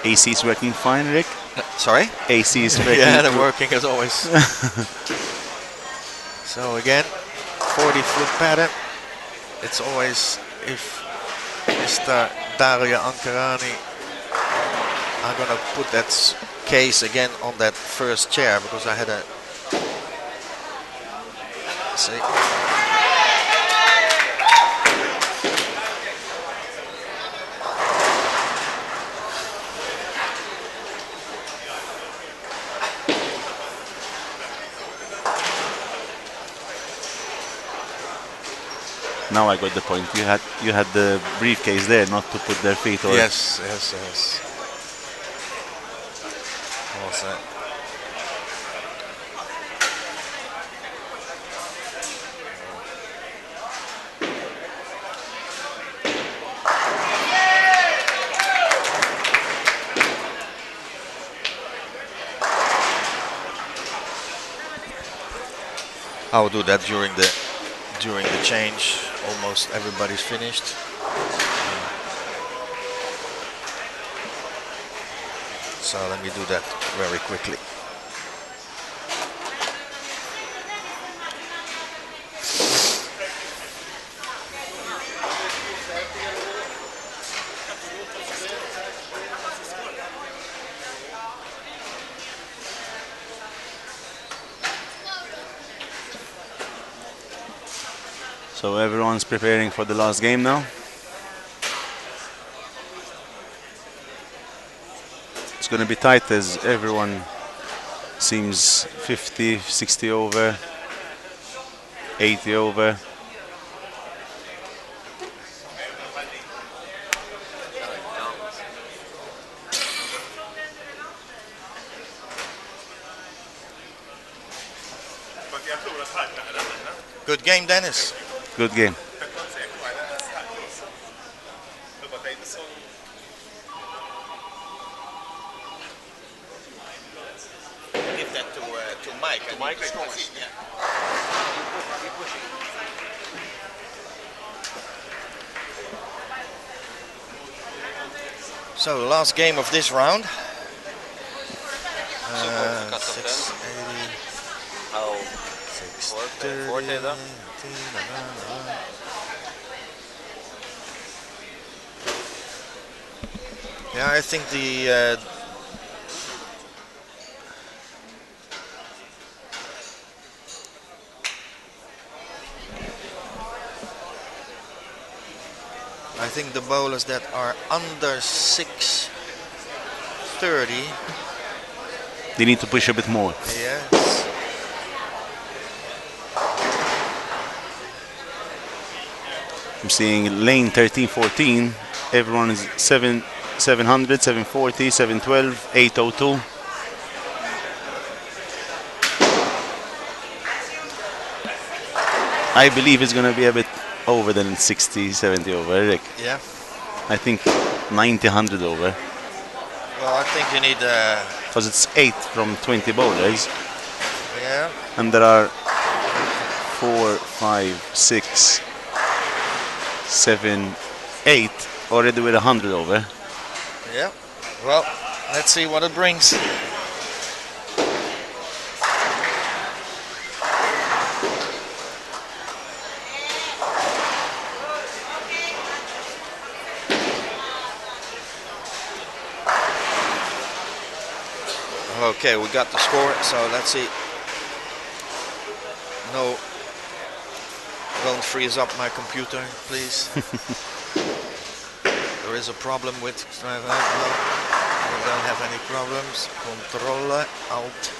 AC is working fine, Rick. Sorry? AC is working. Yeah, they're working as always. So again, 40-foot pattern. It's always, if Mr. Daria Ankarani are gonna put that case again on that first chair, because I had a see. Now I got the point. You had the briefcase there, not to put their feet or. Yes. All set. I will do that during the change. Almost everybody's finished. So let me do that very quickly. So everyone's preparing for the last game now. It's going to be tight as everyone seems 50, 60 over, 80 over. Good game, Dennis. Good game. Give that to Mike. To Mike, yeah. So the last game of this round. 680. Oh, 630. forte though. Yeah, I think the bowlers that are under 630. They need to push a bit more. Yes. I'm seeing lane 13, 14. Everyone is 700, 740, 712, 802. I believe it's going to be a bit over than 60, 70 over, Rick. Yeah. I think 90, 100 over. Well, I think you need. Because it's 8 from 20 bowlers. Yeah. And there are 4, 5, 6, 7, 8 already with 100 over. Yeah. Well, let's see what it brings. Okay, we got the score, so let's see. No, don't freeze up my computer, please. There is a problem with drive out. No, we don't have any problems. Control Alt.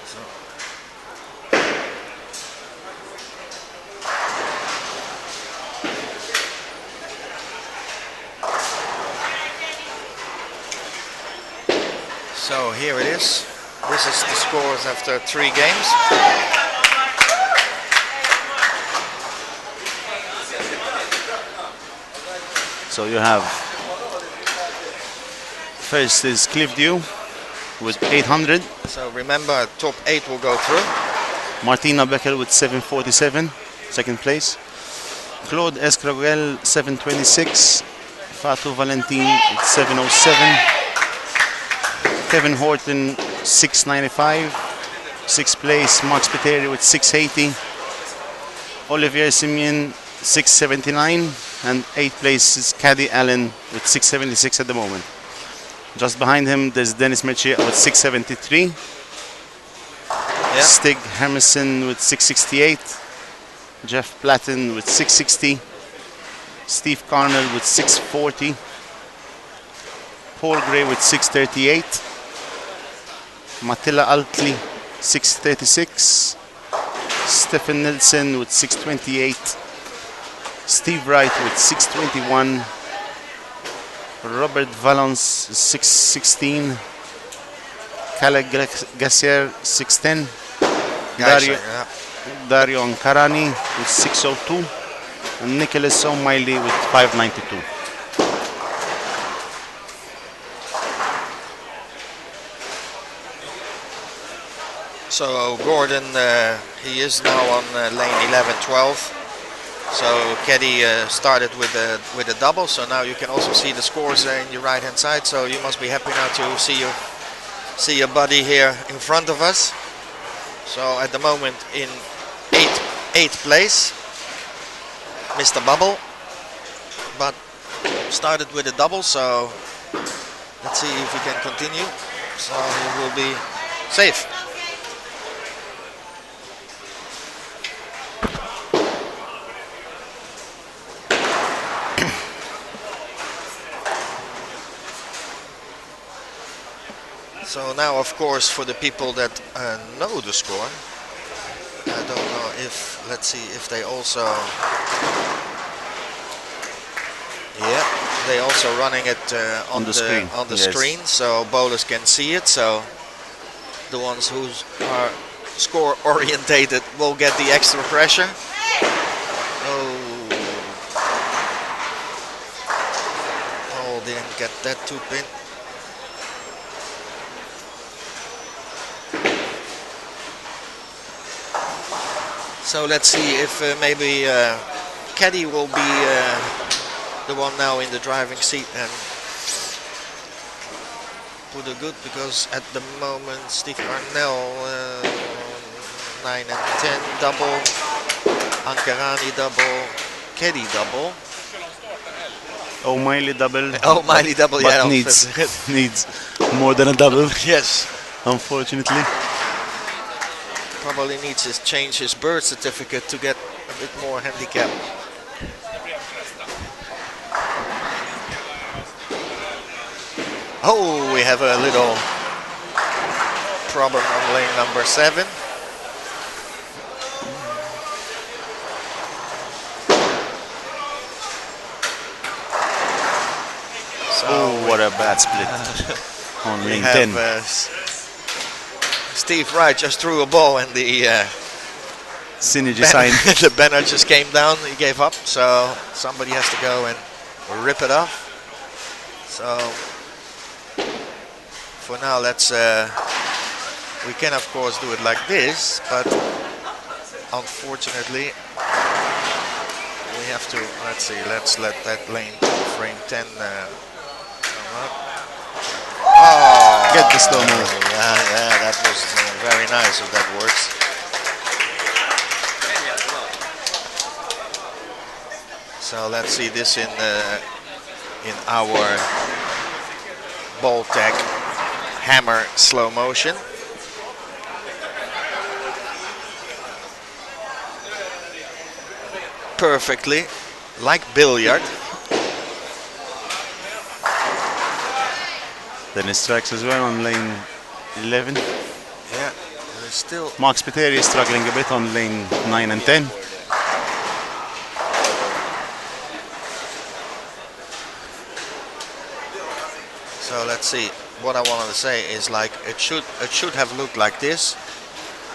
So. So here it is. This is the scores after 3 games. So you have first is Cliffdew with 800. So remember, top 8 will go through. Martina Becker with 747, second place. Claude Escrogel 726. Fatou Valentin with 707. Kevin Horton 695. Sixth place Max Peteri with 680. Olivier Simeon 679. And 8th place is Caddy Allen with 676 at the moment. Just behind him there's Dennis Mercier with 673. Yeah. Stig Hermesen with 668. Jeff Platten with 660. Steve Carnell with 640. Paul Gray with 638. Mattila Altley 636. Stephen Nelson with 628. Steve Wright with 621. Robert Valance 616. Khaled Gasser 610. Dario Ankarani with 602. And Nicholas O'Malley with 592. So Gordon, he is now on lane 11-12. So Keddy started with a double. So now you can also see the scores in your right hand side. So you must be happy now to see your buddy here in front of us. So at the moment in eighth place, Mr. Bubble, but started with a double. So let's see if he can continue. So he will be safe. So now, of course, for the people that know the score, I don't know if, let's see if they also, yeah, they also running it on the screen. On the screen, so bowlers can see it. So the ones who are score orientated will get the extra pressure. Oh, didn't get that 2-pin. So let's see if maybe Caddy will be the one now in the driving seat and put a good, because at the moment Steve Arnell 9 and 10 double, Ankarani double, Caddy double. O'Malley double. O'Malley double, but yeah. needs more than a double. Yes. Unfortunately. Probably needs to change his birth certificate to get a bit more handicap. Oh, we have a little problem on lane number 7. So what a bad split on lane 10. Steve Wright just threw a ball and the synergy sign. The banner just came down. He gave up, so somebody has to go and rip it off. So for now, let's. We can of course do it like this, but unfortunately, we have to. Let's see. Let's let that lane frame 10 come up. Oh, get the slow mo. Yeah, that was very nice if that works. So let's see this in our ball tag hammer slow motion. Perfectly, like billiard. Then it strikes as well on lane 11. Yeah, there's still. Mark Spiteri is struggling a bit on lane 9 and 10. So let's see. What I wanted to say is like it should have looked like this.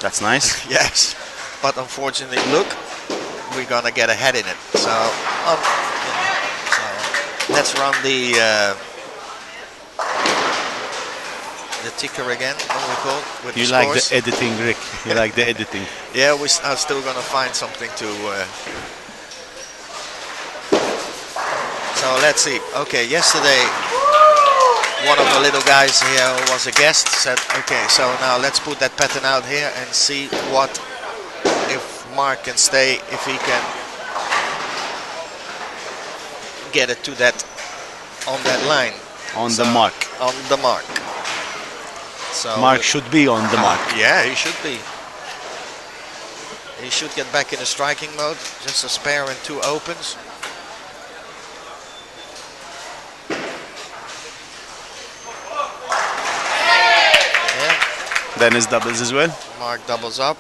That's nice. Yes, but unfortunately, look, we're gonna get ahead in it. So, so let's run the ticker again. What do we call it? With you the like scores. the editing, Rick? You like the editing? Yeah, we are still gonna find something to. So let's see. Okay, yesterday one of the little guys here who was a guest said, okay, so now let's put that pattern out here and see what if Mark can stay, if he can get it to that on that line. On the mark. On the mark. So Mark should be on the mark. Yeah, he should be. He should get back in the striking mode. Just a spare and 2 opens. Dennis doubles as well. Mark doubles up.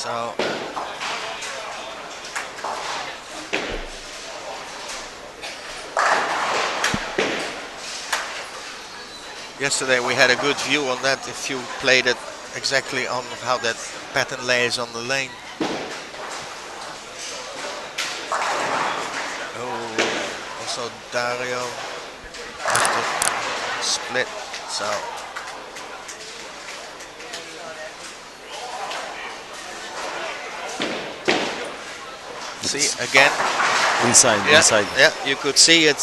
So yesterday we had a good view on that if you played it exactly on how that pattern lays on the lane. Oh, also Dario has to split, so see again. Inside, Yeah, inside. yeah, you could see it.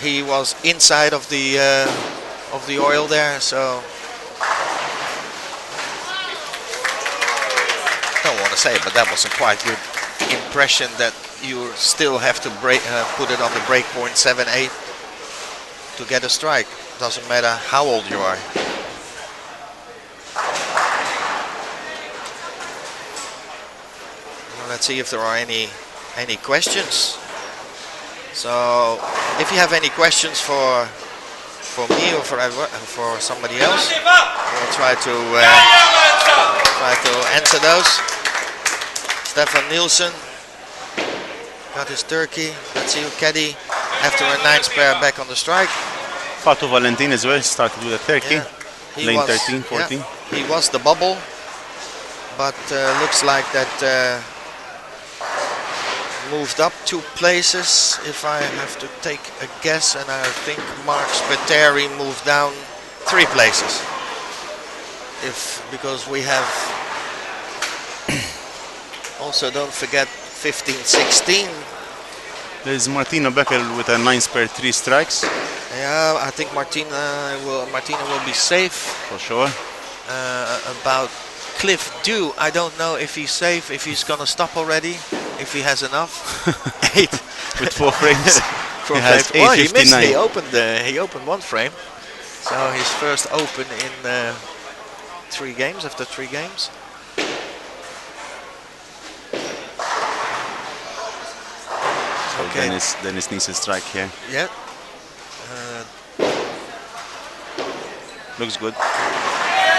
He was inside of the oil there, so don't want to say, but that was a quite good impression that you still have to put it on the break point 7-8 to get a strike. Doesn't matter how old you are. Well, let's see if there are any questions. So if you have any questions for me or for somebody else, we'll try to answer those. Stefan Nielsen got his turkey. Let's see, caddy after a 9 pair back on the strike. Fatu Valentin as well started with a turkey. Yeah, Lane 13, 14. yeah, he was the bubble, but looks like that moved up 2 places, if I have to take a guess, and I think Mark Spiteri moved down 3 places. Because we have also, don't forget 15-16. There's Martina Beckel with a 9 spare 3 strikes. Yeah, I think Martina will be safe. For sure. About Cliff Dew, I don't know if he's safe, if he's gonna stop already, if he has enough. 8 with 4 frames. He has well, he missed. 8:59. He opened 1 frame, so his first open in 3 games. After 3 games. So Okay. Dennis needs a strike here. Yeah. Looks good.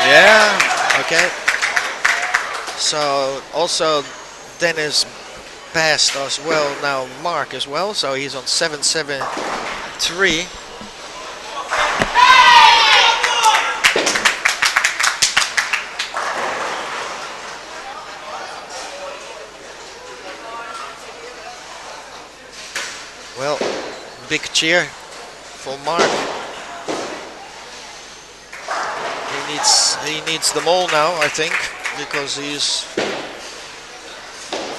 Yeah. Okay. So also Dennis passed as well, now Mark as well, so he's on 7-7-3. Well, big cheer for Mark. He needs them all now, I think, because he's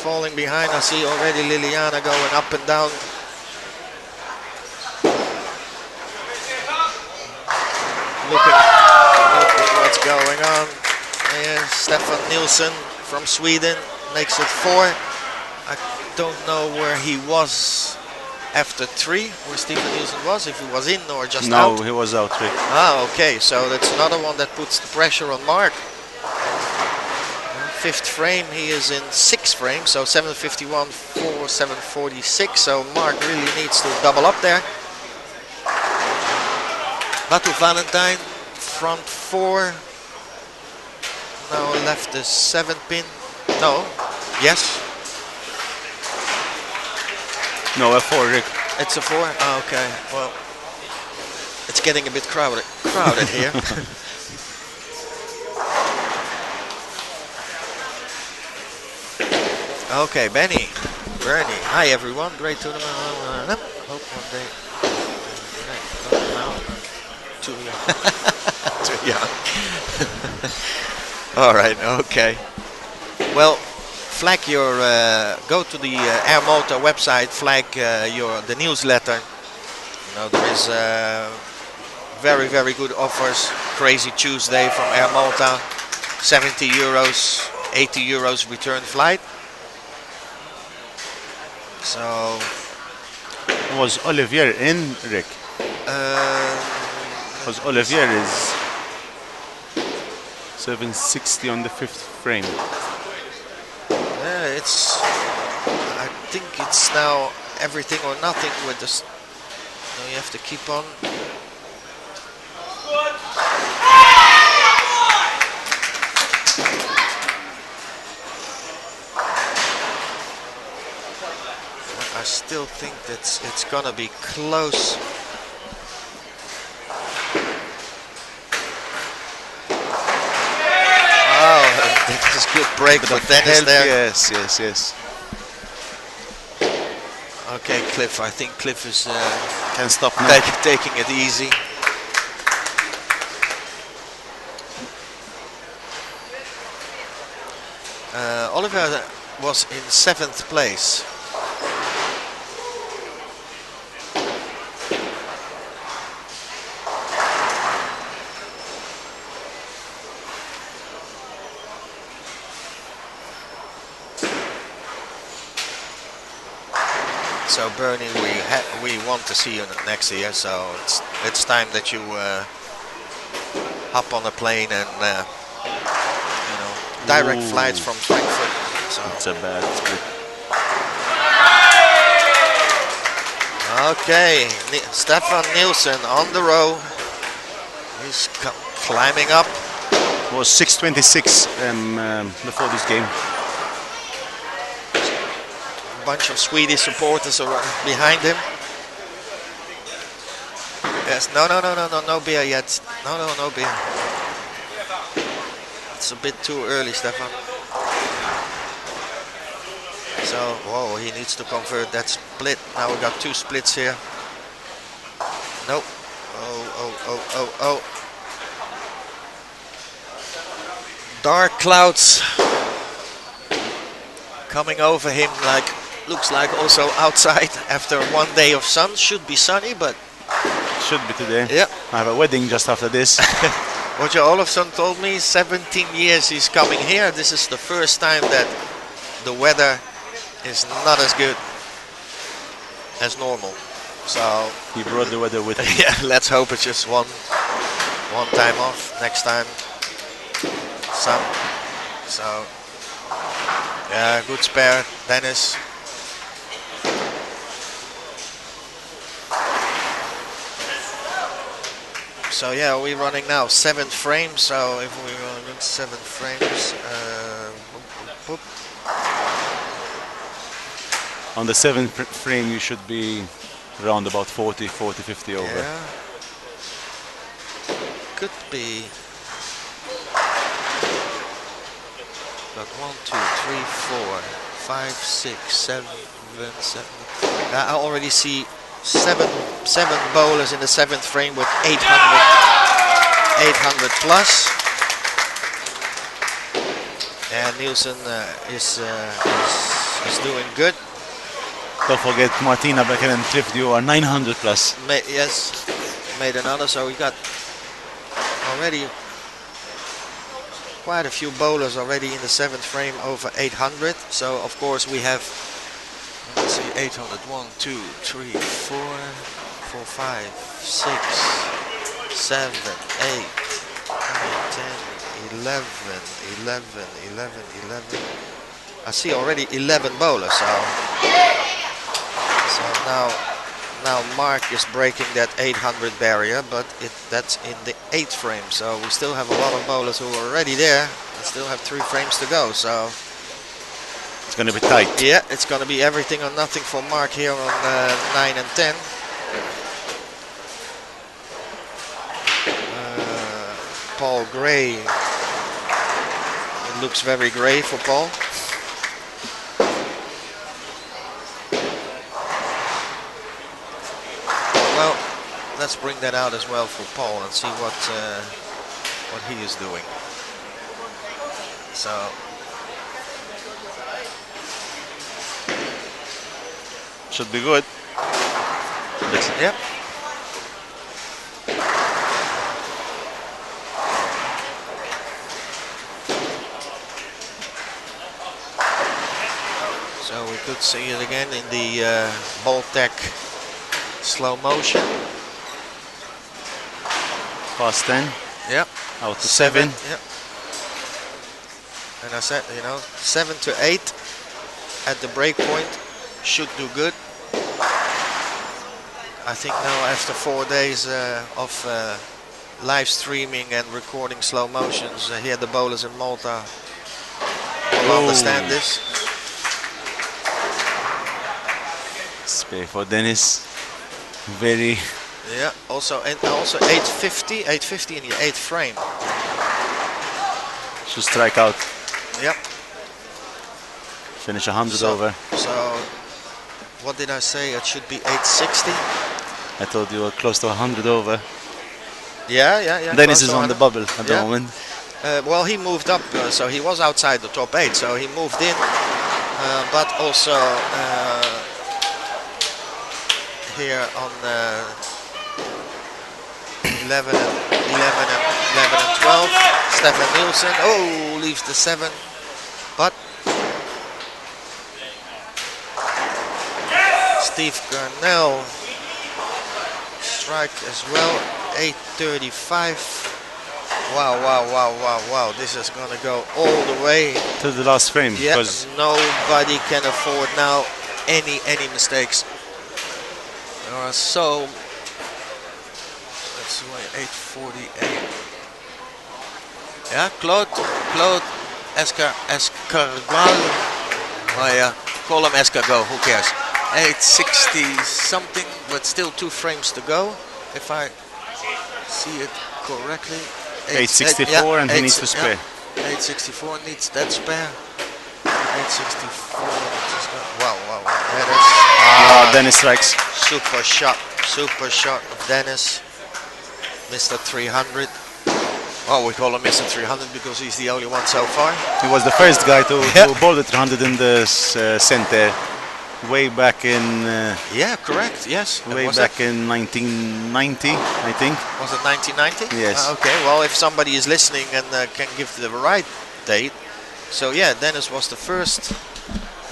falling behind. I see already Liliana going up and down. Look at what's going on. And Stefan Nielsen from Sweden makes it 4. I don't know where he was after 3, where Stefan Nielsen was, if he was in or just out. No, he was out. Rick. Ah, okay, so that's another one that puts the pressure on Mark. 5th frame, he is in 6 frames, so 751 4 746, so Mark really needs to double up there. Batu Valentine, front 4. Now left the 7 pin. No, yes, No, a 4, Rick. it's a 4. Oh, okay, well, it's getting a bit crowded here. Okay, Bernie. Hi everyone. Great tournament. Hope one day. Too young. Too young. All right. Okay. Well, flag your. Go to the Air Malta website. Flag the newsletter. You know, there is very good offers. Crazy Tuesday from Air Malta. 70 euros, 80 euros return flight. So Was Olivier in, Rick? Because Olivier is 760 on the 5th frame. yeah, I think it's now everything or nothing with this. So you have to keep on. I still think that it's gonna be close. Oh, that is a good break for Dennis Help, there. yes, yes, yes. Okay, Cliff. I think Cliff is Can stop now. taking it easy. Oliver was in 7th place. So Bernie, we want to see you next year. So it's time that you hop on a plane and you know, direct Ooh. flights from Frankfurt. So It's a bad split. okay, Stefan Nielsen on the row. He's climbing up. It was 6:26 before this game. A bunch of Swedish supporters are behind him. Yes, no beer yet. No beer. It's a bit too early, Stefan. So, whoa, he needs to convert that split. Now we got 2 splits here. Nope. Oh. Dark clouds coming over him, like looks like also outside after 1 day of sun. Should be sunny, but Should be today. yeah. I have a wedding just after this. Roger Olofsson told me 17 years he's coming here. This is the first time that the weather is not as good as normal. So He brought the weather with him. yeah, let's hope it's just one time off. Next time sun. So yeah, good spare, Dennis. So yeah, we're running now 7th frame. So if we run 7 frames, boop. On the 7th frame, you should be around about 40, 50 over. Yeah, could be. Got 1, 2, 3, 4, 5, 6, 7. I already see seven bowlers in the 7th frame with 800 plus. And Nielsen is doing good. Don't forget Martina Becker and Cliff Dew are 900 plus. Yes, made another. So we got already quite a few bowlers already in the 7th frame over 800. So of course we have, let's see, 800, 1, 2, 3, 4, 4, 5, 6, 7, 8, 9, 10, 11. I see already 11 bowlers. So now Mark is breaking that 800 barrier, but that's in the 8th frame. So we still have a lot of bowlers who are already there. We still have 3 frames to go. So It's going to be tight. yeah, it's going to be everything or nothing for Mark here on 9 and 10. Paul Gray. It looks very grey for Paul. Well, let's bring that out as well for Paul and see what he is doing. So Should be good. yep. So we could see it again in the Baltec slow motion. Past 10. Yep. Out to 7. Yep. And I said, 7 to 8 at the break point should do good. I think now after 4 days of live streaming and recording slow motions, here the bowlers in Malta will understand this. Okay, for Dennis, very Yeah, also 850 in the 8th frame. should strike out. Yep. Finish 100 So- over. So, what did I say? It should be 860. I thought you were close to 100 over. Yeah. Dennis close is to on the 100. bubble at the Yeah. moment. Well, he moved up, so he was outside the top 8, so he moved in. But also here on 11 and 12, Stefan Nielsen. Oh, leaves the 7, but Steve Garnell strike as well. 835. Wow. This is gonna go all the way. To the last frame. Yeah, Because nobody can afford now any mistakes. There are so. Let's see, 848. Yeah, Claude Escargal. Oh yeah, call him Escargot. Who cares? 860 something, but still 2 frames to go. If I see it correctly. 864 and he needs to spare. 864 needs that spare. 864. Wow. That is Dennis strikes. super shot of Dennis. Mr. 300. Oh, we call him Mr. 300 because he's the only one so far. He was the first guy to Yeah. bowl the 300 in the center way back in Yeah, correct. Yes. way Was back in 1990, I think. Was it 1990? Yes. Okay. Well, if somebody is listening and can give the right date, so yeah, Dennis was the first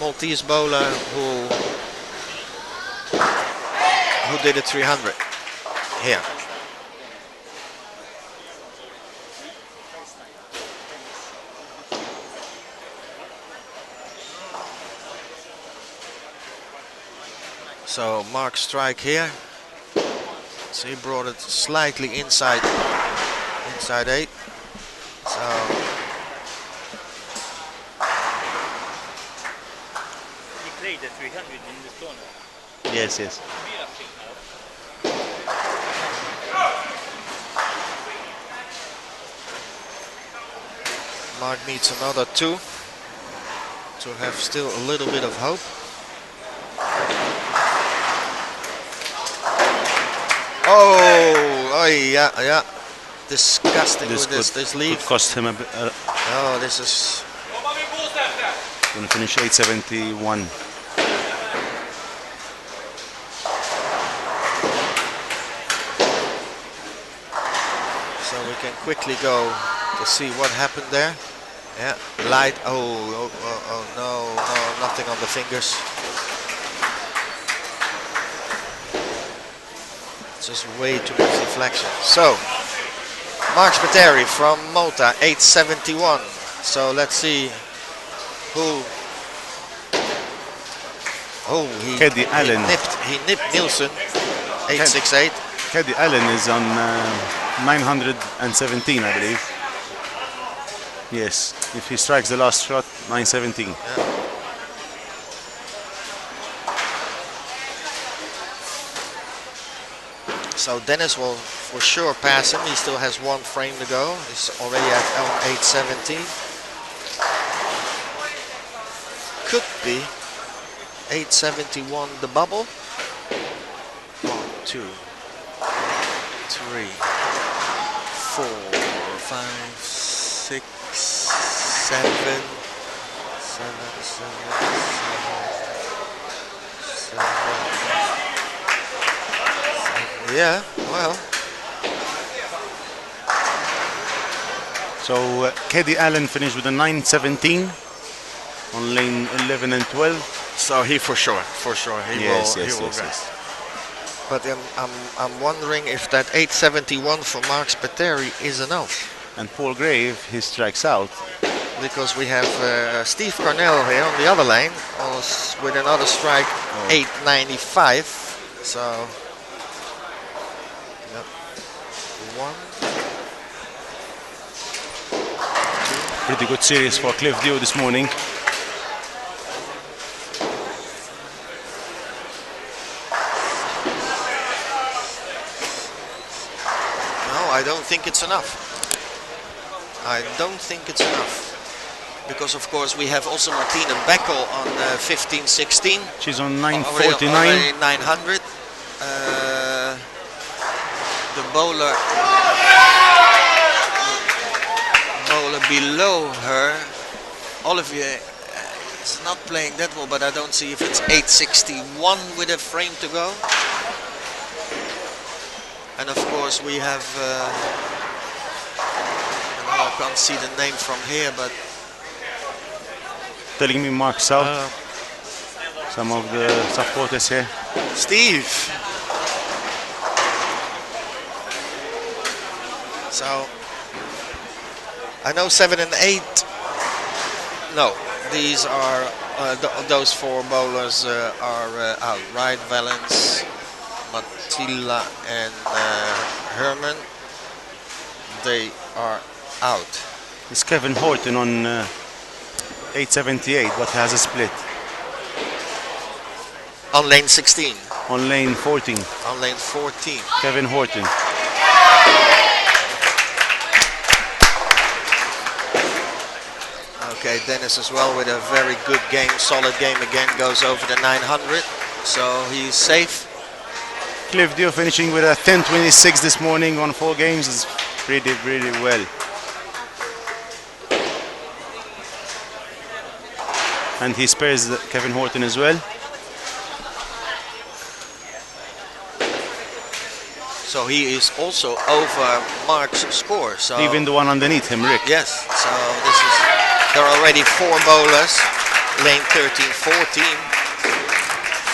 Maltese bowler who did a 300 here. So Mark strike here. So he brought it slightly inside 8. So He played the 300 in this tournament. Yes. Mark needs another 2 to have still a little bit of hope. Oh, yeah. Disgusting with this lead. Could cost him a bit. Oh, this is. Gonna finish 871. So we can quickly go to see what happened there. Yeah, light. Oh no, nothing on the fingers. Just way too much deflection. So, Mark Spiteri from Malta, 871. So let's see who. Oh, Keddy Allen. He nipped Nielsen, 868. Keddy Allen is on 917, I believe. Yes, if he strikes the last shot, 917. So Dennis will for sure pass him. He still has 1 frame to go. He's already at 817. Could be 871 the bubble. 1, 2, 3, 4, 5, 6, 7. Yeah, well. So Keddy Allen finished with a 917 on lane 11 and 12. So he for sure, he Yes, will yes, go. yes. But I'm wondering if that 871 for Mark Spiteri is enough. And Paul Gray, if he strikes out, Because we have Steve Cornell here on the other lane with another strike, 895. So, yep. 1, pretty good series for Cliff Dew this morning. I don't think it's enough. I don't think it's enough. Because of course we have also Martina Beckel on 15-16. She's on Already 949. 900. The bowler below her, Olivier, is not playing that well, but I don't see if it's 861 with a frame to go. And of course we have, I can't see the name from here, but Telling me Mark South. Some of the supporters here. Steve. So I know 7 and 8. No, these are those 4 bowlers are out. Wright, Valens, Matilla, and Herman. They are out. It's Kevin Horton on 878, but has a split. On lane 16. On lane 14, On lane 14. Kevin Horton. Okay, Dennis as well with a very good game, solid game again, goes over the 900, so he's safe. Cliff Dio finishing with a 10.26 this morning on 4 games is really well. And he spares Kevin Horton as well. So he is also over Mark's score. So Even the one underneath him, Rick. yes, so there are already 4 bowlers, lane 13, 14.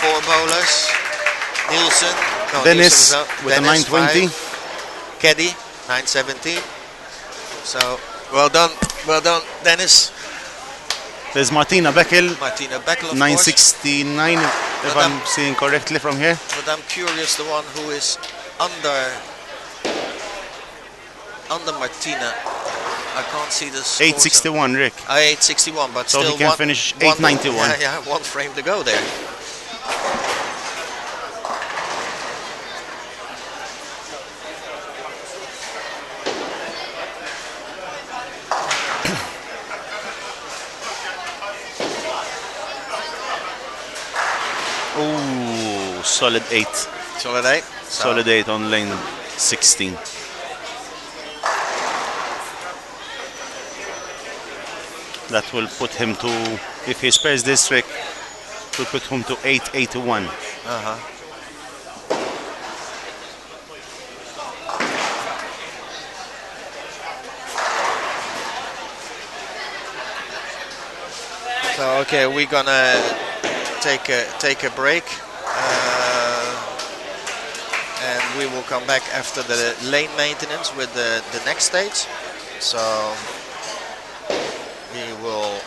4 bowlers. Nielsen. No, Dennis Nielsen was out. with Dennis, a 920. 5. Keddy, 917. So well done, Dennis. There's Martina Beckel, Martina Beckel, of 969, if But I'm seeing correctly from here. course. But I'm curious, the one who is under Martina. I can't see the score. 861, Rick. 861, but So he still can finish 891. Yeah, 1 frame to go there. Ooh, solid 8. Solid 8. So Solid 8 on lane 16. That will put him to, if he spares this trick, will put him to 881. So okay, we're gonna take a break, and we will come back after the lane maintenance with the next stage. So we will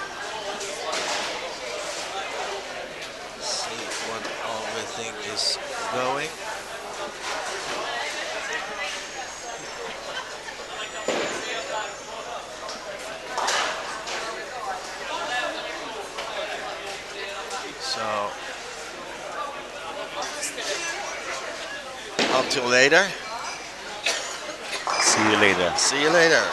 see what everything is going. So until later. See you later. See you later.